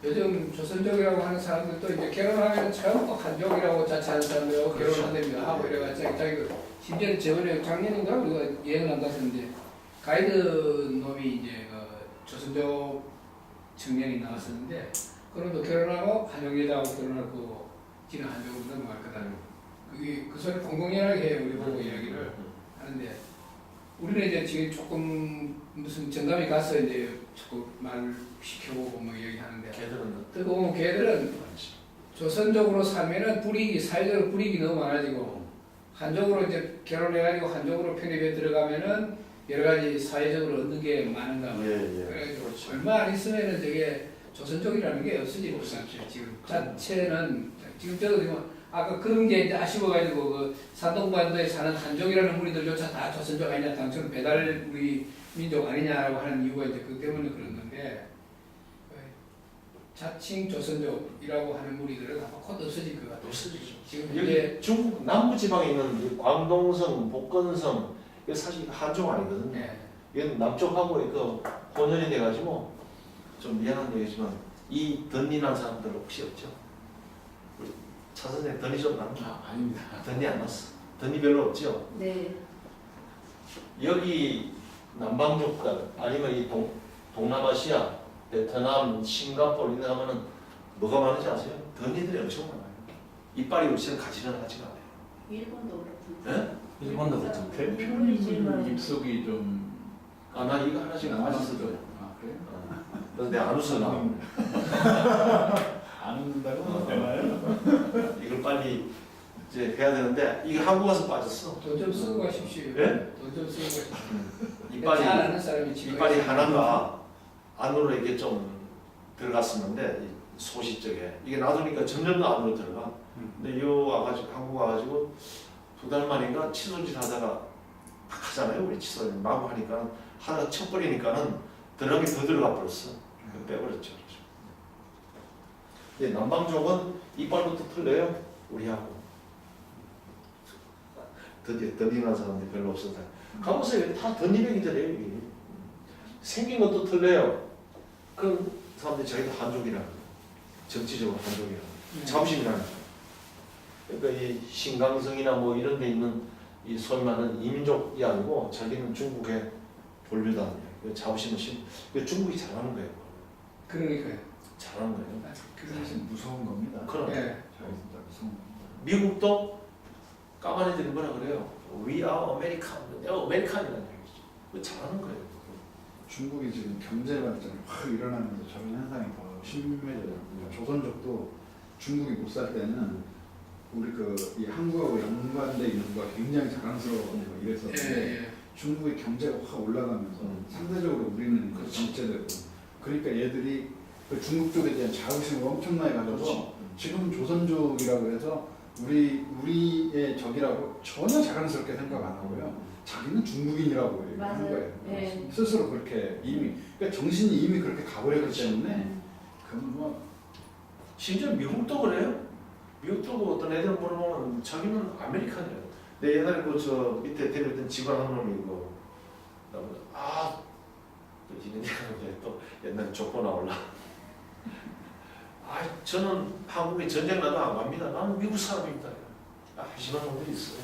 요즘 조선족이라고 하는 사람들도 이제 결혼하면 전부 한족이라고 자처하는 사람들하고 그렇죠. 결혼한답니다. 하고 이래가지고 자기 심지어 저번에 작년인가 우리가 여행을 안 갔었는데 가이드 놈이 이제 그 조선족 청년이 나왔었는데 그놈도 결혼하고 한족 여자하고 결혼하고 지는 한족으로 넘어갈 거다. 그게 그 소리 공공연하게 해요. 우리 보고 이야기를 하는데 우리는 이제 지금 조금 무슨 정감이 가서 이제 자꾸 말 시켜보고 뭐 얘기하는데 걔들은 듣고 보면 걔들은 조선족으로 살면은 불이익이 사회적으로 불이익이 너무 많아지고 한족으로 이제 결혼해가지고 한족으로 편입해 들어가면은 여러 가지 사회적으로 얻는 게 많은가 봐요. 그래가지고 그렇죠. 얼마 안 있으면은 저게 조선족이라는 게 없어지고 있어요. 지금 자체는 지금 저도 지금 아까 그런 게 이제 아쉬워가지고 그 산동반도에 사는 한족이라는 무리들조차 다 조선족 아니냐, 당초는 배달 우리 민족 아니냐라고 하는 이유가 이제 그 때문에 그런 건데 자칭 조선족이라고 하는 무리들은 아마 곧 없어질 것 같아요. 없어지죠. 지금 여기 이제 중국 남부 지방에 있는 이 광동성, 복건성 이게 사실 한족 아니거든요. 예, 이건 남쪽하고 그 혼연이 돼가지고 좀 미안한 얘기지만 이 던니난 사람들 혹시 없죠? 우리 차 선생님 던니 좀 났나? 아, 아닙니다. 던니 안 났어. 던니 별로 없죠? 네. 여기 남방족들 아니면 이 동남아시아, 베트남, 싱가포르 이런 데 가면은 뭐가 많은지 아세요? 던니들이 엄청 많아요. 이빨이 우리처럼 가지런하지가 않아요. 일본도 그렇던데. 네? 일본도 그렇죠. 대표님 입속이 좀 아, 나 이거 하나씩 안 남아서 맞았어. 좀. 아 그래요? 그래서 내가 안 웃어 나. 안 웃는다고 어. 되나요? 이걸 빨리 이제 해야 되는데 이게 한국 와서 빠졌어. 돈 좀 쓰고 가십시오. 예? 돈 좀 쓰고 가십시오. 잘 이빨이 아는 사람이 지금 이빨이 하나가 안으로 이게 좀 들어갔었는데 이 소시 쪽에 이게 놔두니까 점점 더 안으로 들어가. 근데 요 와가지고 한국 와가지고 2달 만인가 칫솔질 하다가 탁 하잖아요. 우리 칫솔 마구 하니까 하다가 쳐버리니까는 들어간 게 더 들어가 버렸어. 빼버렸죠. 근데 남방족은 이빨부터 틀려요. 우리하고. 던니난 사람들이 별로 없어서. 가보세요. 다 던니뱅이들이에요. 이게. 생긴 것도 틀려요. 그런 사람들이 자기도 한족이라는 거예요. 정치적으로 한족이라는 거예요. 자부심이라는 거예요. 그러니까 이 신강성이나 뭐 이런 데 있는 이 소위 말하는 이민족이 아니고 자기는 중국의 본류다. 자부심을 중국이 잘하는 거예요. 그러니까요. 잘하는 거예요. 그래서 사실 무서운 겁니다. 그럼 예. 저희 진짜 무서운 겁니다. 미국도 까만 애들이 뭐라 그래요? We are American. 내가 아메리칸이라는 얘기죠. 그거 잘하는 거예요. 중국이 지금 경제 발전이 확 일어나면서 저런 현상이 더 심해져요. 조선족도 중국이 못 살 때는 우리 이 한국하고 연관돼 있는 거가 굉장히 자랑스러워 이랬었는데 예, 예. 중국의 경제가 확 올라가면서 상대적으로 우리는 정체되고 그러니까 얘들이 그 중국 쪽에 대한 자부심을 엄청나게 가져서 지금 조선족이라고 해서 우리의 적이라고 전혀 자랑스럽게 생각 안 하고요. 자기는 중국인이라고 얘기하는 맞아요. 거예요. 네. 스스로 그렇게 이미 그러니까 정신이 이미 그렇게 가버렸기 때문에 그건 뭐 심지어 미국도 그래요. 미국도 그 어떤 애들 물어보면 자기는 아메리칸이에요. 내 옛날에 저 밑에 데려있던 직원 한 놈이 이거 또 이런 얘기하는데 또 옛날에 족보 나올라. 저는 한국에 전쟁 나도 안 갑니다. 나는 미국 사람입니다. 하시는 놈들이 있어요.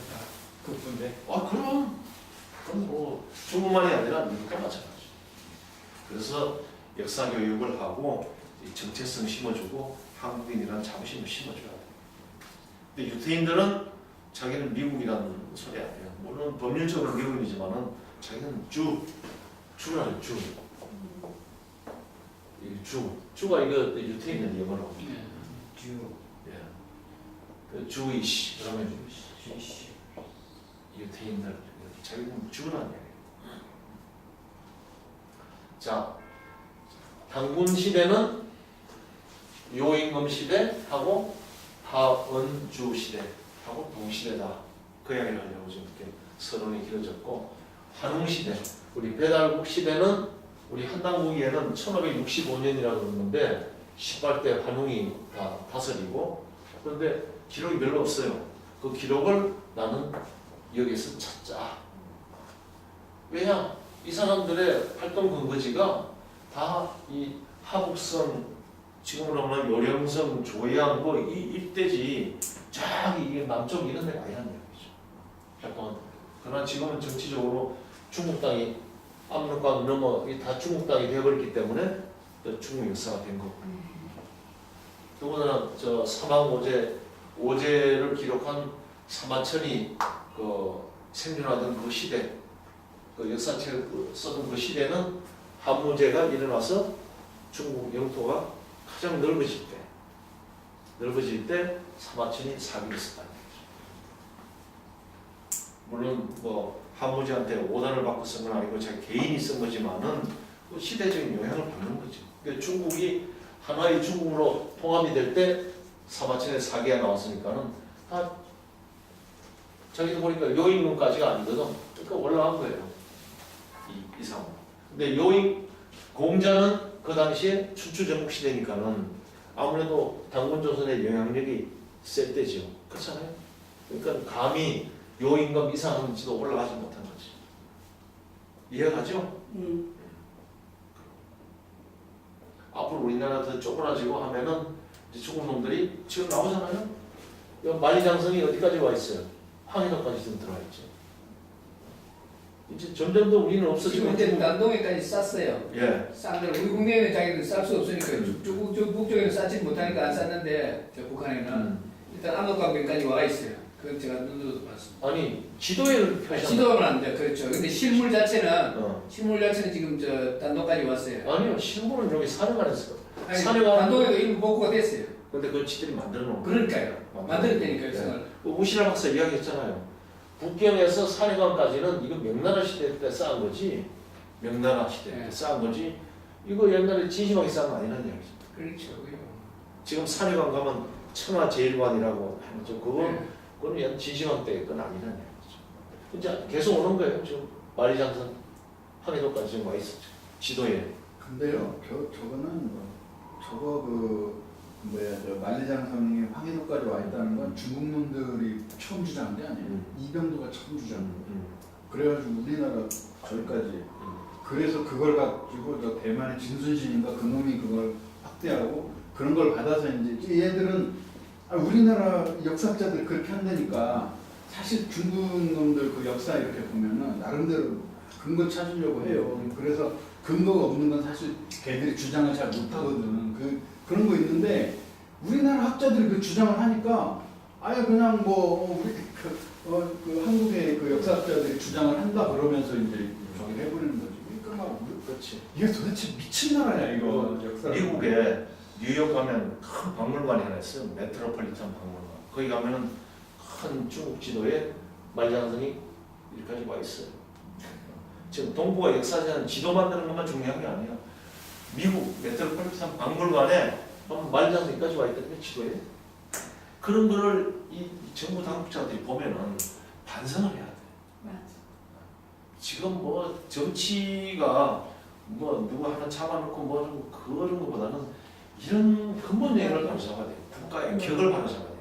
그분데 그럼 뭐 중국만이 아니라 미국도 마찬가지. 그래서 역사 교육을 하고 이 정체성 심어주고 한국인이라는 자부심을 심어줘야 돼요. 근데 유태인들은 자기는 미국이라는 소리 안 해요. 물론 법률적으로 미국인이지만은 자기는 주라는 주. 주가 이거 유태인은 영어로. 예. 그 주이시 그러면 유태인들 자기는 주라는 얘기예요. 자, 당군 시대는 요임금 시대하고 하원주 시대하고 동시대다. 그 이야기를 하려고 좀 이렇게 서론이 길어졌고 한웅 시대, 우리 배달국 시대는 우리 한당국에는 1565년이라고 그러는데 18대 한웅이 다 다스리고 그런데 기록이 별로 없어요. 그 기록을 나는 여기서 찾자. 왜냐? 이 사람들의 활동 근거지가 다 이 하북선, 지금으로 말하면 요령성, 조양 뭐 이 일대지 저기 이게 남쪽 이런 데가 아니란 얘기죠. 활동한. 그러나 지금은 정치적으로 중국 땅이 압록강 넘어 다 중국 땅이 되어버렸기 때문에 또 중국 역사가 된 거고. 더군다나 저 오제를 기록한 사마천이 그 생존하던 그 시대, 그 역사책을 쓰던 그 시대는 한무제가 일어나서 중국 영토가 가장 넓어질 때 사마천이 사기를 썼다는 거죠. 물론 뭐 한무제한테 오단을 받고 쓴 건 아니고 자기 개인이 쓴 거지만은 그 시대적인 영향을 받는 거죠. 그러니까 중국이 하나의 중국으로 통합이 될 때 사마천의 사기가 나왔으니까는 다 자기도 보니까 요인론까지가 아니거든. 그러니까 올라간 거예요. 이 상황. 근데 요인 공자는 그 당시에 춘추 전국 시대니까는 아무래도 당군조선의 영향력이 셀 때죠. 그렇잖아요. 그러니까 감히 요임금 이상은지도 올라가지 못한 거지. 이해가죠? 앞으로 우리나라 더 좁아지고 하면은 이제 중국 놈들이 지금 나오잖아요. 만리장성이 어디까지 와 있어요? 황해도까지 좀 들어와 있죠. 이제 점점 더 우리는 없어지고 지금 이제 난동에까지 쌌어요. 예. 싼들 우리 국내에는 자기들 쌀 수 없으니까 저 북쪽에는 쌓지 못하니까 안 쌌는데 저 북한에는 일단 압록강변까지 와 있어요. 그건 제가 눈으로도 봤습니다. 아니 지도에 표시한 지도는 안 돼, 그렇죠. 근데 실물 자체는 지금 저 단도까지 왔어요. 아니요 실물은 여기 산에관에서 아니, 산에관 단도에도 일부 복구가 됐어요. 근데 그 지들이 만들어 놓은 거예요. 그러니까요. 만들었다니까요. 네. 우시라 박사 이야기했잖아요. 북경에서 산해관까지는 이거 명나라 시대 때 쌓은 거지. 명나라 시대 때 네. 쌓은 거지. 이거 옛날에 진시황이 쌓은 거 아니라는 이야기죠. 그렇죠. 지금 산해관 가면 천하제일관이라고 하죠. 네. 그건 옛날 진시황 때 건 아니라는 이야기죠. 이제 계속 오는 거예요. 지금 만리장성 황해도까지 지금 와 있었죠. 지도에. 근데요, 저 만리장성이 황해도까지 와 있다는 건 중국 놈들이 처음 주장한 게 아니에요. 이병도가 처음 주장한 거예요. 그래가지고 우리나라 저기까지 그래서 그걸 가지고 저 대만의 진순신인가 그놈이 그걸 확대하고 그런 걸 받아서 이제 얘들은 우리나라 역사학자들 그렇게 한다니까 사실 중국 놈들 그 역사 이렇게 보면은 나름대로 근거 찾으려고 해요. 그래서 근거가 없는 건 사실 걔들이 주장을 잘 못하거든. 그런 거 있는데 우리나라 학자들이 그 주장을 하니까 아예 그냥 뭐 우리 그 한국의 그 역사학자들이 주장을 한다 그러면서 이제 저기 해버리는 거지. 그러니까 막 그렇지. 이게 도대체 미친 나라야 이거. 미국에 뉴욕 가면 큰 박물관이 하나 있어요. 메트로폴리탄 박물관. 거기 가면은 큰 중국 지도에 만리장성이 여기까지 와 있어요. 지금 동북아 역사는 지도 만드는 것만 중요한 게 아니야. 미국 메트로폴리탄 박물관에 만리장성까지 와 있다는 게 지도에. 그런 거를 이 정부 당국자들이 보면은 반성을 해야 돼. 맞아. 지금 뭐 정치가 뭐 누구 하나 잡아놓고 뭐 좀 그런 것보다는 이런 근본 얘기를 바로 잡아야 돼. 국가의 격을 바로 잡아야 돼.